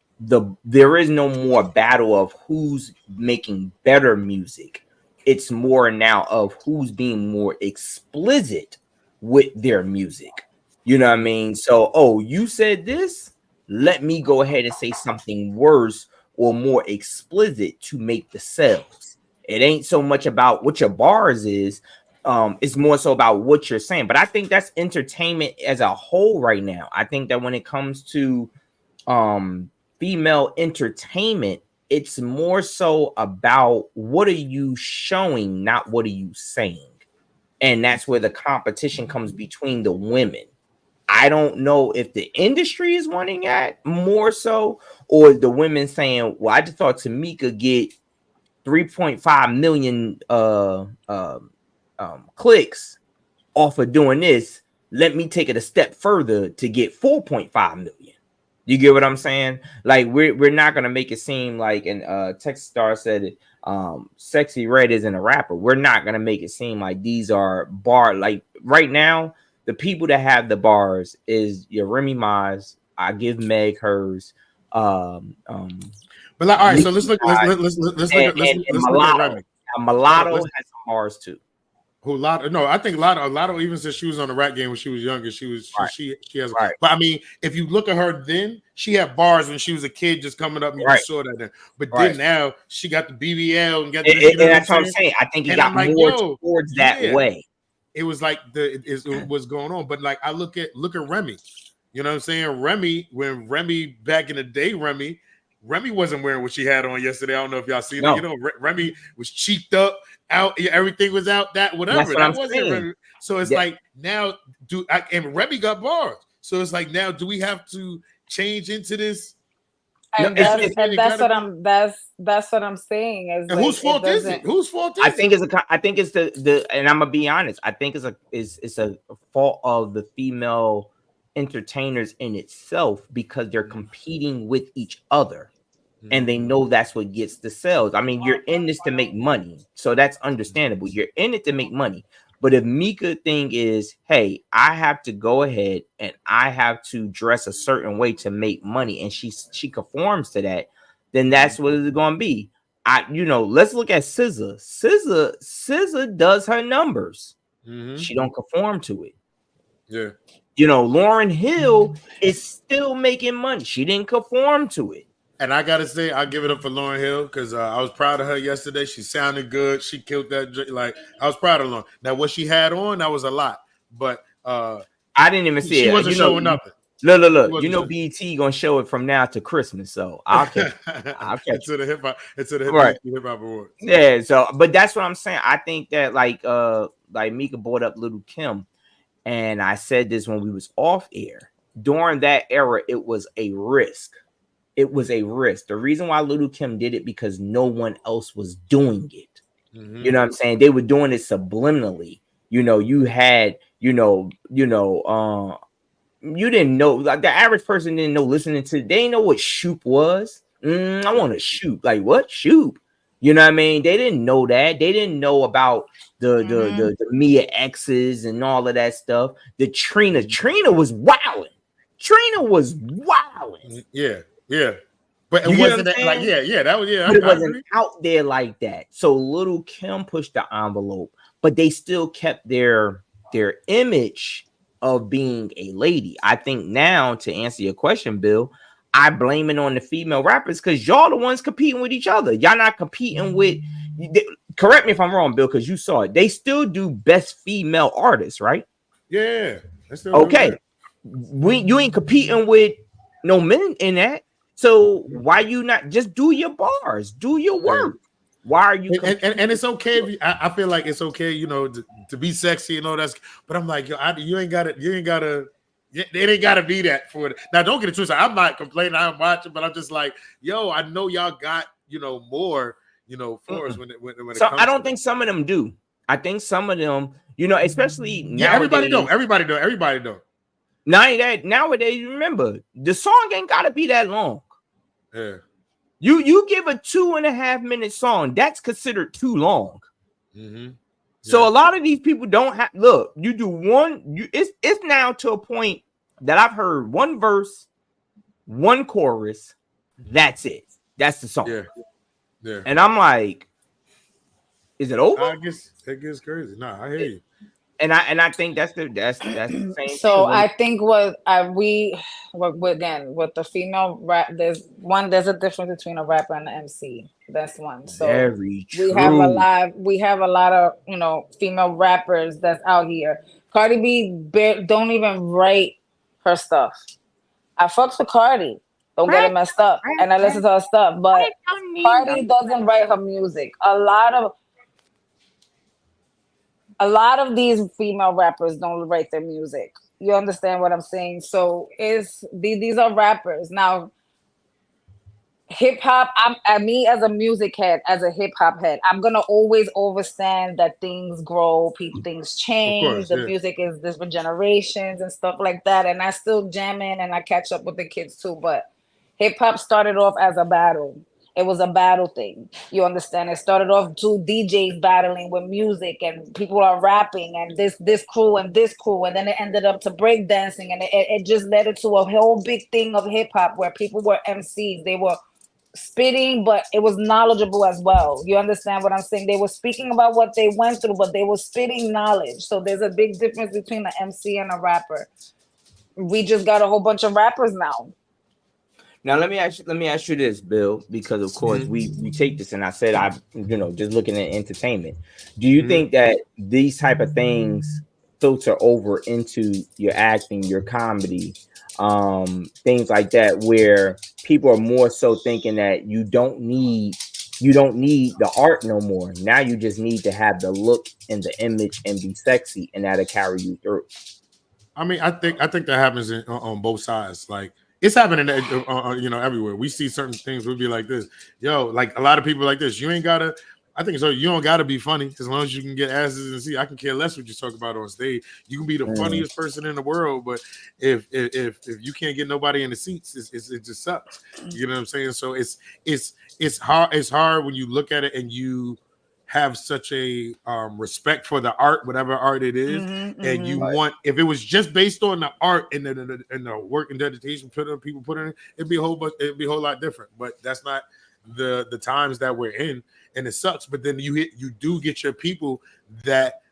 there is no more battle of who's making better music. It's more now of who's being more explicit with their music. You know what I mean? So, you said this, let me go ahead and say something worse or more explicit to make the sales. It ain't so much about what your bars is. It's more so about what you're saying. But I think that's entertainment as a whole right now. I think that when it comes to female entertainment, it's more so about what are you showing, not what are you saying. And that's where the competition comes between the women. I don't know if the industry is wanting that more so, or the women saying, well, I just thought Tamika get 3.5 million clicks off of doing this. Let me take it a step further to get 4.5 million. You get what I'm saying? Like we're not gonna make it seem like, and Texas Star said it, Sexy Red isn't a rapper. We're not gonna make it seem like these are bar, like right now. The people that have the bars is your Remy Ma's. I give Meg hers. But like, all right, so let's look at Remy. Mulatto has some bars too. Who Lotto? No, I think Lotto even said she was on the rap game when she was younger. She has. Right. But I mean, if you look at her then, she had bars when she was a kid, just coming up and you saw that then. But then now she got the BBL and got the. And that's what I'm saying. I think it got more towards that way. It was like it was going on. But like I look at Remy. You know what I'm saying? Remy, when Remy back in the day, Remy wasn't wearing what she had on yesterday. I don't know if y'all seen it. You know, Remy was cheeked up, out, everything was out, that whatever. That wasn't Remy. So it's like now, and Remy got bars. So it's like now, do we have to change into this? And that's what I'm saying. Is and like, whose fault is it? Whose fault is it? I think it's the and I'm gonna be honest. I think it's a fault of the female entertainers in itself, because they're competing with each other and they know that's what gets the sales. I mean, you're in this to make money, so that's understandable. You're in it to make money. But if Mika thing is, hey, I have to go ahead and I have to dress a certain way to make money, and she conforms to that, then that's what it's gonna be. Let's look at SZA. SZA does her numbers. She don't conform to it. Yeah. Lauryn Hill is still making money. She didn't conform to it. And I gotta say, I'll give it up for Lauryn Hill because I was proud of her yesterday. She sounded good. She killed that. Like I was proud of Lauryn. Now what she had on, that was a lot. But I didn't even see it. She wasn't showing nothing. Look. BET gonna show it from now to Christmas, so I'll catch it to the hip hop. It's to the hip hop award. Yeah. So, but that's what I'm saying. I think that like Mika brought up Little Kim. And I said this when we was off air. During that era, it was a risk. It was a risk. The reason why Little Kim did it because no one else was doing it. You know what I'm saying? They were doing it subliminally. You had, you didn't know, like the average person didn't know listening to, they didn't know what shoop was. I want to shoot. Like what? Shoop. You know what I mean? They didn't know that. They didn't know about the Mia X's and all of that stuff. The Trina was wilding. Yeah. But it wasn't that, like, that was, But it wasn't out there like that. So Little Kim pushed the envelope, but they still kept their image of being a lady. I think now, to answer your question, Bill, I blame it on the female rappers because y'all the ones competing with each other. Y'all not competing with. Correct me if I'm wrong, Bill, because you saw it. They still do best female artists, right? Yeah. Okay. You ain't competing with no men in that. So why you not just do your bars, do your work? Why are you? And it's okay. If I feel like it's okay, to be sexy and all that. But I'm like, you ain't got to. It ain't gotta be that for it. Now, don't get it twisted. I'm not complaining. I'm watching, but I'm just like, I know y'all got more, for us when it comes. I don't think some of them do. I think some of them, especially nowadays, Everybody don't. Nowadays, remember the song ain't gotta be that long. Yeah. You give a 2.5 minute song, that's considered too long. So a lot of these people don't have. Look, you do one. It's now to a point that I've heard one verse, one chorus. That's it. That's the song. Yeah. And I'm like, is it over? I guess it gets crazy. Nah, I hear you. I think that's the same So thing. I think again with the female rap, there's a difference between a rapper and an MC. That's one. So Very we true. have a lot of female rappers that's out here. Cardi B don't even write her stuff. I fucks with Cardi. Don't get it messed up, and I listen to her stuff, but Cardi doesn't write her music. A lot of these female rappers don't write their music. You understand what I'm saying? So these are rappers. Now, hip hop, me as a music head, as a hip hop head, I'm gonna always understand that things grow, things Of change, course, the yeah. music is different generations and stuff like that. And I still jam in and I catch up with the kids too. But hip hop started off as a battle. It was a battle thing. You understand? It started off two DJs battling with music, and people are rapping, and this crew and this crew, and then it ended up to breakdancing, and it just led it to a whole big thing of hip hop where people were MCs. They were spitting, but it was knowledgeable as well. You understand what I'm saying? They were speaking about what they went through, but they were spitting knowledge. So there's a big difference between an MC and a rapper. We just got a whole bunch of rappers now. Now let me ask you this, Bill, because of course we take this, and I said just looking at entertainment. Do you think that these type of things filter over into your acting, your comedy, things like that, where people are more so thinking that you don't need the art no more. Now you just need to have the look and the image and be sexy, and that'll carry you through. I mean, I think that happens on both sides. Like it's happening, everywhere. We see certain things. We'll be like this, yo. Like a lot of people like this. You ain't gotta. I think so. You don't gotta be funny as long as you can get asses and see. I can care less what you talk about on stage. You can be the funniest person in the world, but if you can't get nobody in the seats, it just sucks. You know what I'm saying? So it's hard. It's hard when you look at it and you have such a respect for the art, whatever art it is, and you want. If it was just based on the art and the work and dedication people put in it, it'd be a whole lot different. But that's not the times that we're in, and it sucks. But then you do get your people that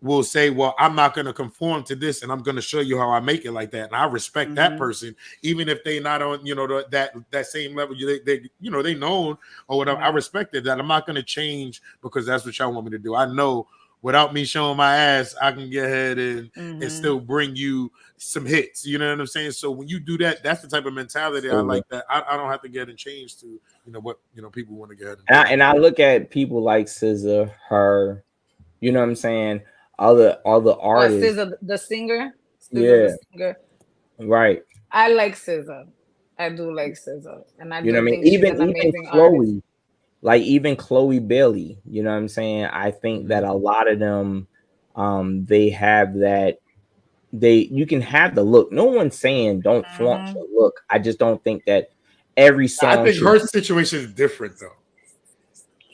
will say, well, I'm not going to conform to this, and I'm going to show you how I make it like that. And I respect that person, even if they not on, that same level. They known or whatever. I respected that. I'm not going to change because that's what y'all want me to do. I know without me showing my ass, I can get ahead and still bring you some hits. You know what I'm saying? So when you do that, that's the type of mentality I like. That I don't have to get and change to what people want to get. And I look at people like SZA, her, you know what I'm saying. Other artists, SZA, the singer. SZA, the singer. Right. I like SZA. I do like SZA, and I do what I mean. think she's an amazing artist. Like even Chloe Bailey, you know what I'm saying. I think that a lot of them, they have that. You can have the look. No one's saying don't flaunt your look. I just don't think that every song. I think her situation is different though.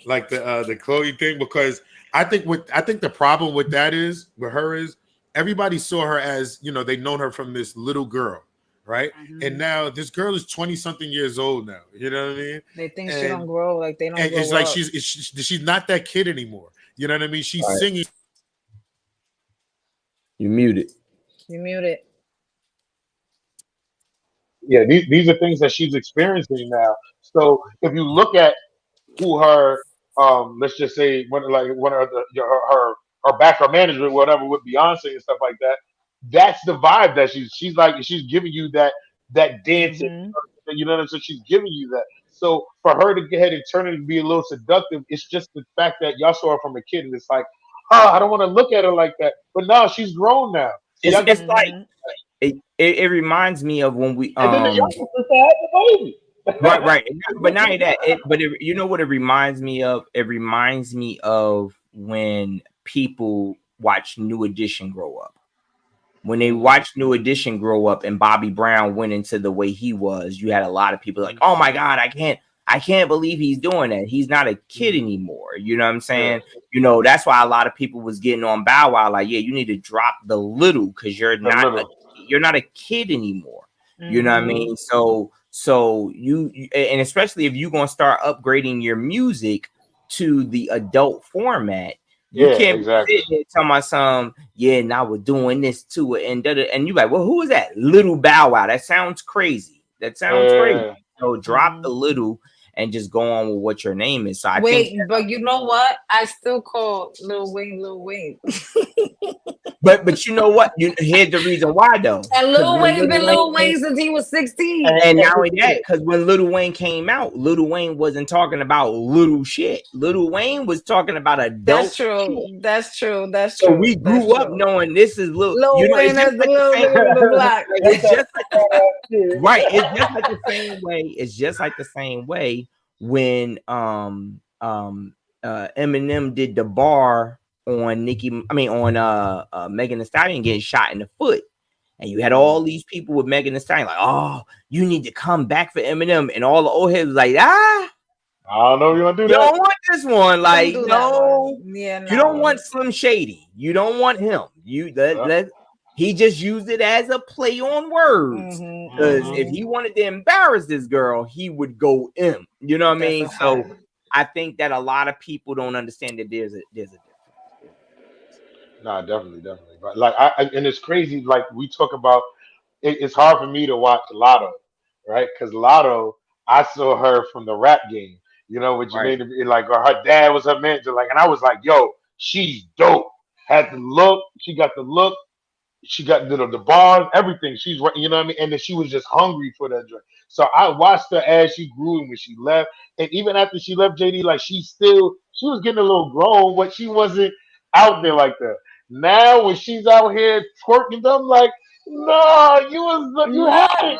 Like the Chloe thing, because I think the problem with her is everybody saw her as, they known her from this little girl, right? And now this girl is 20-something years old now. You know what I mean? They think she don't grow, like they don't. And grow it's like up. she's not that kid anymore. You know what I mean? She's singing. You muted. Yeah, these are things that she's experiencing now. So if you look at who her let's just say one of her background management, whatever, with Beyonce and stuff like that, that's the vibe that she's giving you that dancing, you know what I'm saying? She's giving you that. So for her to go ahead and turn it and be a little seductive, it's just the fact that y'all saw her from a kid, and it's like, I don't want to look at her like that. But no, she's grown now. So it's like it reminds me of when we and then the youngest sister had the baby. right. But not only that, you know what it reminds me of? It reminds me of when people watch New Edition grow up. When they watched New Edition grow up and Bobby Brown went into the way he was, you had a lot of people like, oh my God, I can't believe he's doing that. He's not a kid anymore. You know what I'm saying? Yeah. That's why a lot of people was getting on Bow Wow, like, yeah, you need to drop the little, because you're not a kid anymore. You know what I mean? So you and especially if you're gonna start upgrading your music to the adult format, You Yeah, can't be exactly. sitting there telling my son, yeah, now we're doing this to it, and you like, well, who is that? Little Bow Wow. That sounds crazy. That sounds crazy. Yeah. So drop the little and just go on with what your name is. So I think, Wait, but you know what? I still call Lil Wayne Lil Wayne. but you know what? Here's the reason why though. And Because Lil when Wayne's Little been Wayne Lil came, Wayne since he was 16. and not only that, because when Little Wayne came out, Little Wayne wasn't talking about little shit. Little Wayne was talking about That's adult true. shit. That's true. That's So we true. That's grew up true. knowing this is little. You Lil know, it's Wayne just is the like the little same. nigga from the block. Like, it's just like the right. It's just like the same way. It's just like the same way when Eminem did the bar on Megan Thee Stallion getting shot in the foot. And you had all these people with Megan Thee Stallion like, oh, you need to come back for Eminem. And all the old heads was like, I don't know if you want to do you that. don't want this one. Don't Like, do that no, one. Yeah, you don't no. want Slim Shady. You don't want him. He just used it as a play on words. Because if he wanted to embarrass this girl, he would go in. You know what I That's mean? a So fact. I think that a lot of people don't understand that there's a difference. Nah, definitely, definitely. But like, and it's crazy. Like we talk about, it's hard for me to watch Lotto, right? Because Lotto, I saw her from the rap game. You know, with Right. Jermaine, like her dad was her mentor. Like, and I was like, yo, she's dope. Had the look. She got the look. She got the bars, everything. She's right, you know what I mean. And then she was just hungry for that drink. So I watched her as she grew and when she left, and even after she left JD, like she was getting a little grown, but she wasn't out there like that. Now when she's out here twerking, I'm like, no, you had Not it.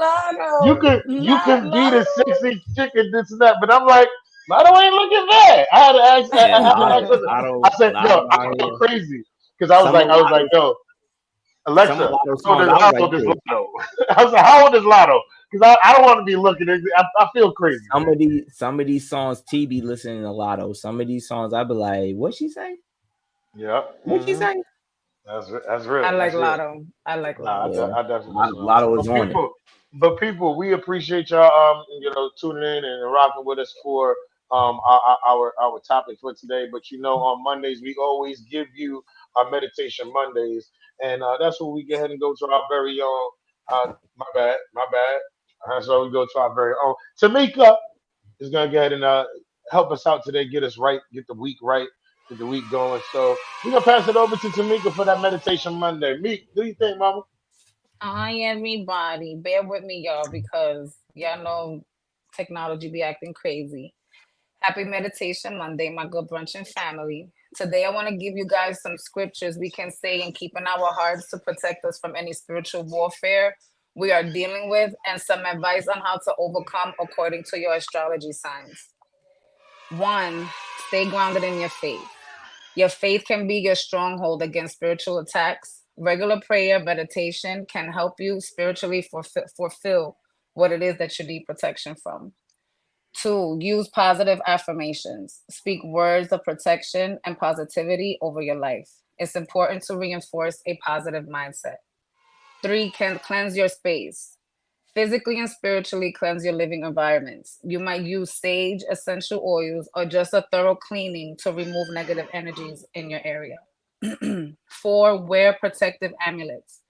You Lotto. could you Not can be Lotto. the sexy chick and this and that, but I'm like, Lotto ain't looking bad. I had to ask. Yeah, I asked her, I said, yo, Lotto I out felt here. crazy because I was Some of like, Lotto's yo. some of Alexa, Lotto songs I was how like old is this. Lotto? I was like, how old is Lotto? Because I don't want to be looking at I feel crazy. Some of these songs T be listening to Lotto. Some of these songs I be like, what she say? Yeah. What she say? That's I real. like That's real. Lotto. I like Nah, Lotto. Yeah. I definitely mess with Lotto. Lotto is on it. But people, we appreciate y'all tuning in and rocking with us for our topic for today. But on Mondays we always give you our meditation Mondays, and that's where we go ahead and go to our very own. My bad. That's why we go to our very own. Tamika is gonna go ahead and help us out today, get us right, get the week right, get the week going. So we're gonna pass it over to Tamika for that meditation Monday. Meek, do you think, Mama? Hi, everybody. Bear with me, y'all, because y'all know technology be acting crazy. Happy Meditation Monday, my good Brunchin family. Today, I want to give you guys some scriptures we can say and keep in our hearts to protect us from any spiritual warfare we are dealing with, and some advice on how to overcome according to your astrology signs. One, stay grounded in your faith. Your faith can be your stronghold against spiritual attacks. Regular prayer, meditation can help you spiritually fulfill what it is that you need protection from. Two, use positive affirmations. Speak words of protection and positivity over your life. It's important to reinforce a positive mindset. Three, can cleanse your space. Physically and spiritually cleanse your living environments. You might use sage, essential oils, or just a thorough cleaning to remove negative energies in your area. Four, wear protective amulets.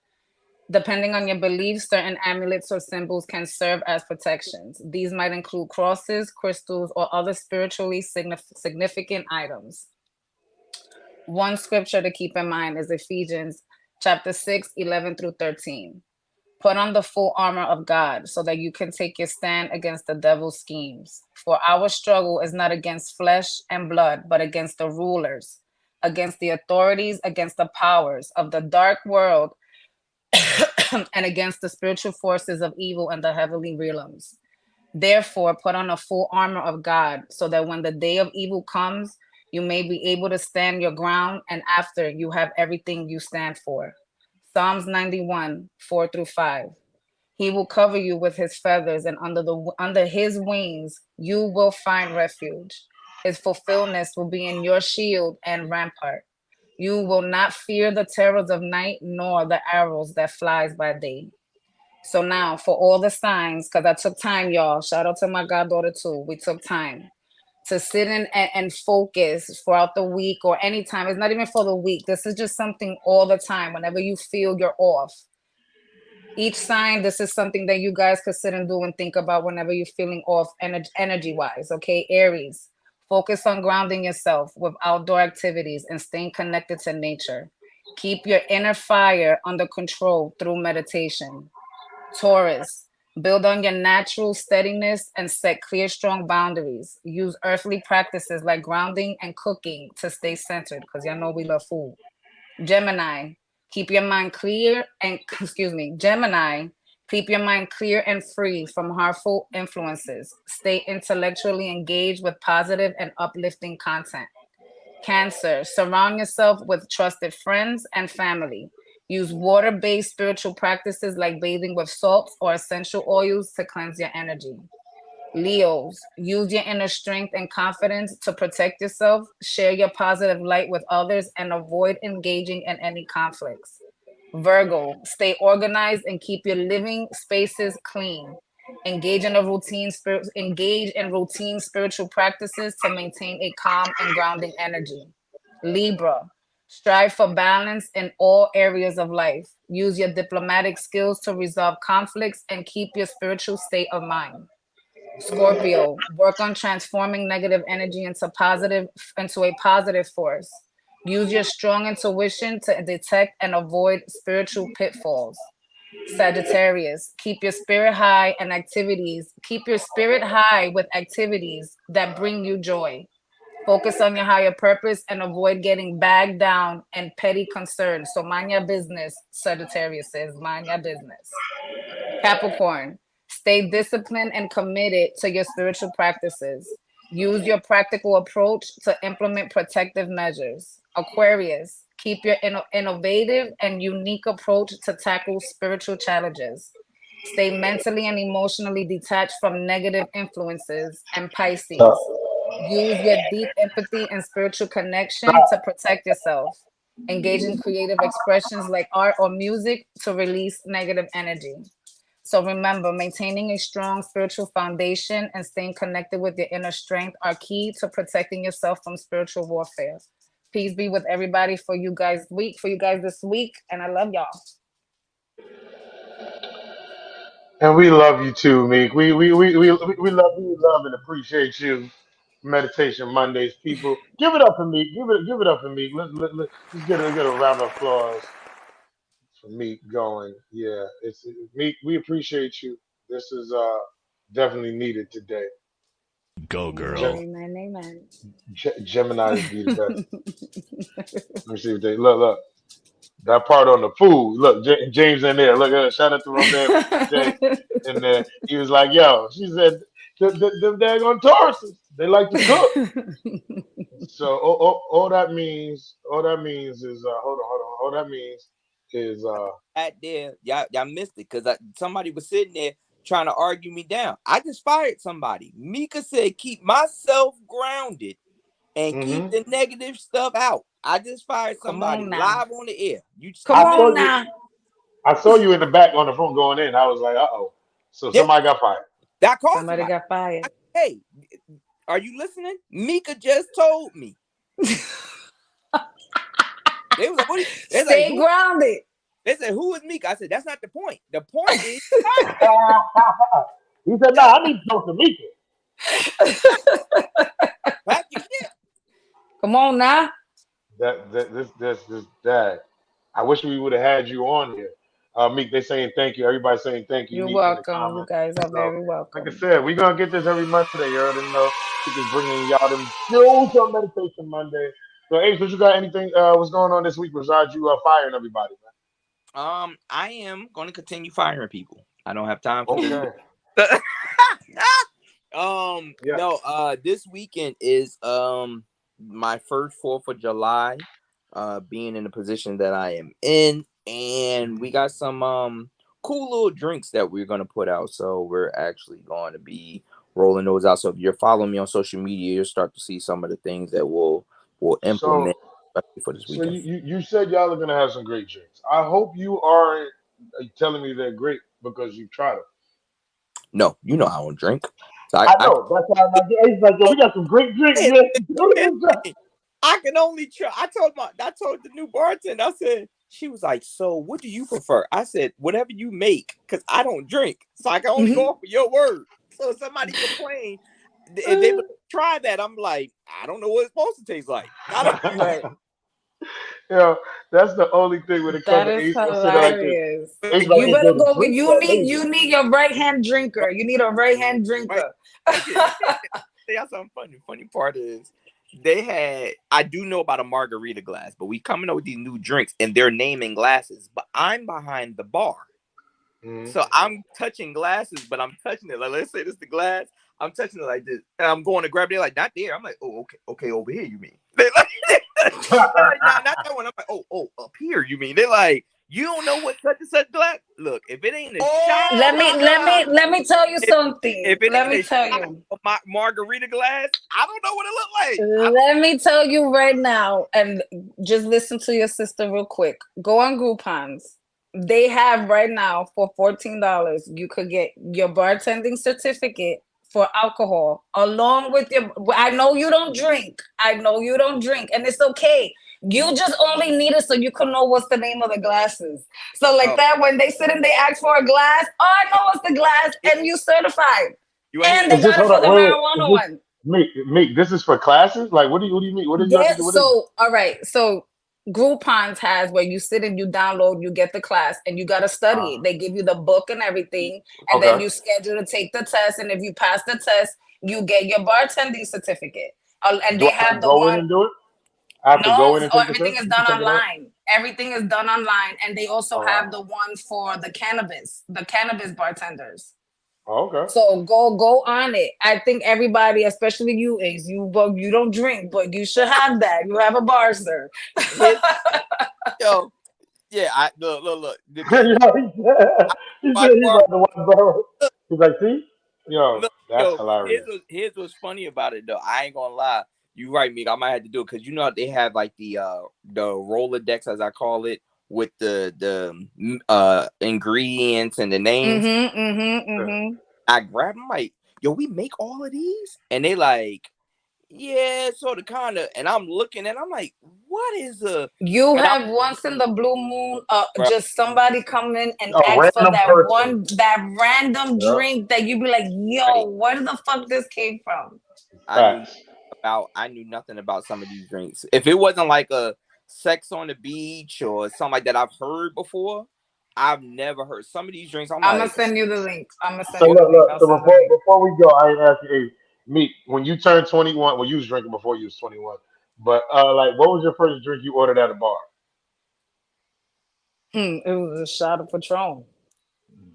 Depending on your beliefs, certain amulets or symbols can serve as protections. These might include crosses, crystals, or other spiritually significant items. One scripture to keep in mind is Ephesians chapter 6, 11 through 13. Put on the full armor of God so that you can take your stand against the devil's schemes. For our struggle is not against flesh and blood, but against the rulers, against the authorities, against the powers of the dark world, and against the spiritual forces of evil in the heavenly realms. Therefore, put on a full armor of God so that when the day of evil comes, you may be able to stand your ground, and after you have everything you stand for. Psalms 91, 4 through 5. He will cover you with his feathers, and under his wings you will find refuge. His fulfillment will be in your shield and rampart. You will not fear the terrors of night, nor the arrows that flies by day. So now for all the signs, because I took time, y'all. Shout out to my goddaughter too. We took time to sit in and focus throughout the week or anytime. It's not even for the week. This is just something all the time. Whenever you feel you're off, each sign, this is something that you guys could sit and do and think about whenever you're feeling off energy wise. Okay, Aries, focus on grounding yourself with outdoor activities and staying connected to nature. Keep your inner fire under control through meditation. Taurus, build on your natural steadiness and set clear, strong boundaries. Use earthly practices like grounding and cooking to stay centered because y'all know we love food. Gemini, keep your mind clear and, excuse me, Gemini, keep your mind clear and free from harmful influences. Stay intellectually engaged with positive and uplifting content. Cancer, surround yourself with trusted friends and family. Use water based spiritual practices like bathing with salts or essential oils to cleanse your energy. Leos, use your inner strength and confidence to protect yourself, share your positive light with others, and avoid engaging in any conflicts. Virgo, stay organized and keep your living spaces clean. Engage in routine spiritual practices to maintain a calm and grounding energy. Libra, strive for balance in all areas of life. Use your diplomatic skills to resolve conflicts and keep your spiritual state of mind. Scorpio, work on transforming negative energy into a positive force. Use your strong intuition to detect and avoid spiritual pitfalls. Sagittarius, keep your spirit high with activities that bring you joy. Focus on your higher purpose and avoid getting bagged down in petty concerns. So mind your business, Sagittarius says, mind your business. Capricorn, stay disciplined and committed to your spiritual practices. Use your practical approach to implement protective measures. Aquarius, keep your innovative and unique approach to tackle spiritual challenges. Stay mentally and emotionally detached from negative influences. And Pisces, use your deep empathy and spiritual connection to protect yourself. Engage in creative expressions like art or music to release negative energy. So remember, maintaining a strong spiritual foundation and staying connected with your inner strength are key to protecting yourself from spiritual warfare. Peace be with everybody for you guys this week, and I love y'all. And we love you too, Meek. We love and appreciate you. Meditation Mondays, people. Give it up for Meek. Give it up for Meek. Let's get a round of applause for Meek going. Yeah, it's Meek. We appreciate you. This is definitely needed today. Go, Ge- girl. Amen, amen. Gemini's be the best. Let me see what they look. That part on the food. Look, James in there. Look, shout out to my man James in there. He was like, "Yo," she said, "Them daggone Tauruses, they like to cook." So all that means is hold on. All that means is At there, y'all missed it because somebody was sitting there trying to argue me down. I just fired somebody. Mika said, "Keep myself grounded and keep hmm the negative stuff out." I just fired Come somebody on now. live on the air. You Come I stop it. saw on you now. I saw you in the back on the phone going in. I was like, uh-oh. So Yeah, somebody got fired. that called Somebody somebody. got fired. Hey, are you listening? Mika just told me. They was like, "What?" They like, Stay "Who?" grounded. They said, "Who is Mika?" I said, "That's not the point. The point is He said, "No, I need to talk to Mika." pack your shit." Come on now. This dad. I wish we would have had you on here. Meek, they saying thank you. Everybody saying thank you, You're Meek, in the welcome. You comments. guys are So, very like I welcome. said, we're gonna get this every Monday. You already know. Meek is bringing y'all them skills on Meditation Monday. So, Ace, what you got? Anything? What's going on this week besides you firing everybody, I am going to continue firing people. I don't have time for man? this. Okay. Yeah. No, this weekend is my first 4th of July, being in the position that I am in, and we got some cool little drinks that we're gonna put out. So we're actually going to be rolling those out. So if you're following me on social media, you'll start to see some of the things that we'll So, implement for this so weekend. you said y'all are gonna have some great drinks. I hope you aren't telling me they're great because you tried them. No, you know I don't drink. So I know. That's why I'm like, he's like, yo, we got some great drinks, man. I can only try. I told the new bartender, I said, she was like, so what do you prefer? I said, whatever you make, because I don't drink. So I can only go off of your word. So if somebody complain, if they would try that, I'm like, I don't know what it's supposed to taste like. I don't Right. Yeah, that's the only thing when it comes That to is Ace. I sit there like this. hilarious. Ace like, You hey, better bro, the go. drinks You are need amazing. your right hand drinker. You need a right hand drinker. That's something funny. Funny part is I do know about a margarita glass, but we coming up with these new drinks and they're naming glasses, but I'm behind the bar. Mm-hmm. So I'm touching glasses, but I'm touching it. Like, let's say this is the glass. I'm touching it like this. And I'm going to grab it. They're like, not there. I'm like, oh, okay, over here, you mean? They're like, not that one. I'm like, oh, up here, you mean? They're like, you don't know what such and such glass? Look, if it ain't a shot, Let me tell you something. if it Let ain't me a tell shot you. of my margarita glass, I don't know what it look like. Let me tell you right now, and just listen to your sister real quick. Go on Groupon's. They have right now for $14, you could get your bartending certificate for alcohol along with your. I know you don't drink. And it's okay. You just only need it so you can know what's the name of the glasses. So like that, when they sit and they ask for a glass, oh, I know what's the glass, and you certified. And they got it for the marijuana one. Meek, this is for classes? Like, what do you mean? What do you have to do? So, all right. So, Groupon's has where you sit and you download, you get the class, and you got to study it. They give you the book and everything, and then you schedule to take the test. And if you pass the test, you get your bartending certificate. And they have the one. In and do it? I have to go in and take everything is done online. Everything is done online, and they also have the one for the cannabis bartenders. Okay. So go on it. I think everybody, especially you, Ace, you don't drink, but you should have that. You have a bar, sir. Yo, yeah, I look. He said he's like the one, bro. He's like, see, that's hilarious. Here's what's funny about it though. I ain't gonna lie. You right, Meek. I might have to do it because you know they have like the Rolodex, as I call it, with the ingredients and the names. I grab them like, yo, we make all of these, and they like, yeah, sort of, kind of. And I'm looking, and I'm like, what is a? You have once in the blue moon, just somebody come in and ask for that random drink that you be like, yo, where the fuck this came from? I knew nothing about some of these drinks. If it wasn't like a Sex on the Beach or something like that I've heard before, I've never heard some of these drinks. I'm gonna send you the link. Before we go, I ask you, hey, Meek, when you turned 21, well, you was drinking before you was 21, but like, what was your first drink you ordered at a bar? It was a shot of Patron.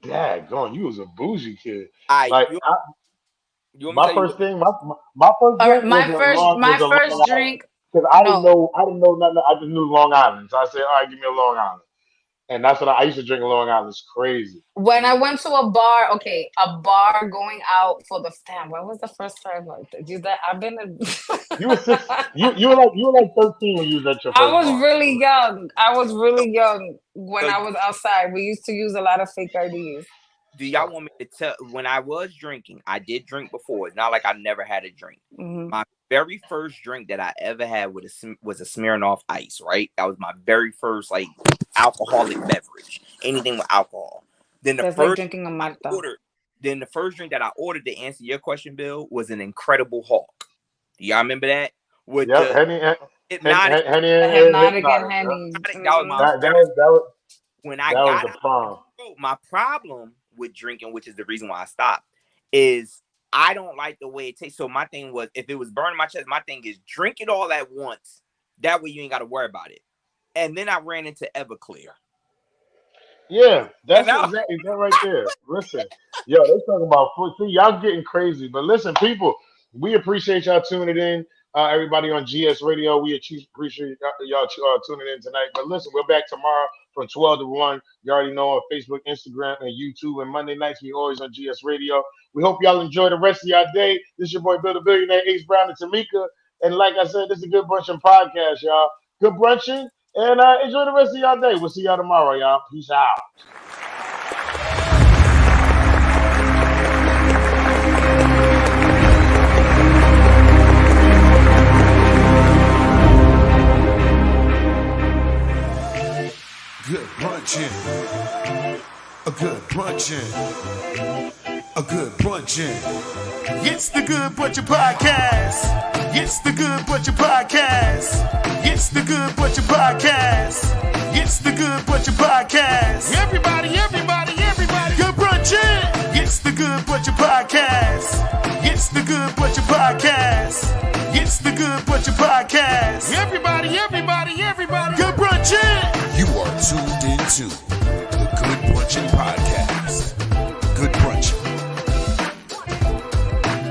Daggone, you was a bougie kid. My first drink because I didn't know nothing. I just knew Long Island, so I said, all right, give me a Long Island. And that's what I used to drink. Long Island. It's crazy. When I went to a bar going out for the when was the first time like that? I've been in You were 6. You were like 13 when you was at your first I was bar. really young. When I was outside. We used to use a lot of fake IDs. Do y'all want me to tell? When I was drinking, I did drink before. It's not like I never had a drink. My very first drink that I ever had was a Smirnoff Ice. Right, that was my very first like alcoholic beverage. Anything with alcohol. Then the first drinking a Malta. Then the first drink that I ordered to answer your question, Bill, was an Incredible Hulk. Do y'all remember that? With Henny. That was when I got the bomb. My problem with drinking, which is the reason why I stopped, is I don't like the way it tastes. So my thing was, if it was burning my chest, my thing is drink it all at once. That way you ain't got to worry about it. And then I ran into Everclear. Yeah, that's exactly that right there. Listen, they talking about food. See, y'all getting crazy. But listen, people, we appreciate y'all tuning in. Everybody on GS Radio, we appreciate y'all tuning in tonight. But listen, we're back tomorrow from 12 to 1. You already know on Facebook, Instagram, and YouTube. And Monday nights, we always on GS Radio. We hope y'all enjoy the rest of y'all day. This is your boy, Bill the Billionaire, Ace Brown, and Tamika. And like I said, this is a Good Brunchin podcast, y'all. Good brunching. And enjoy the rest of y'all day. We'll see y'all tomorrow, y'all. Peace out. good brunchin'. A good brunchin'. It's the Good Butcher Podcast. It's the Good Butcher Podcast. It's the Good Butcher Podcast. It's the Good Butcher Podcast. Everybody, good brunchin'. It's the Good Butcher Podcast. It's the Good Butcher Podcast. It's the Good Butcher Podcast. Everybody, good brunchin'. You are tuned into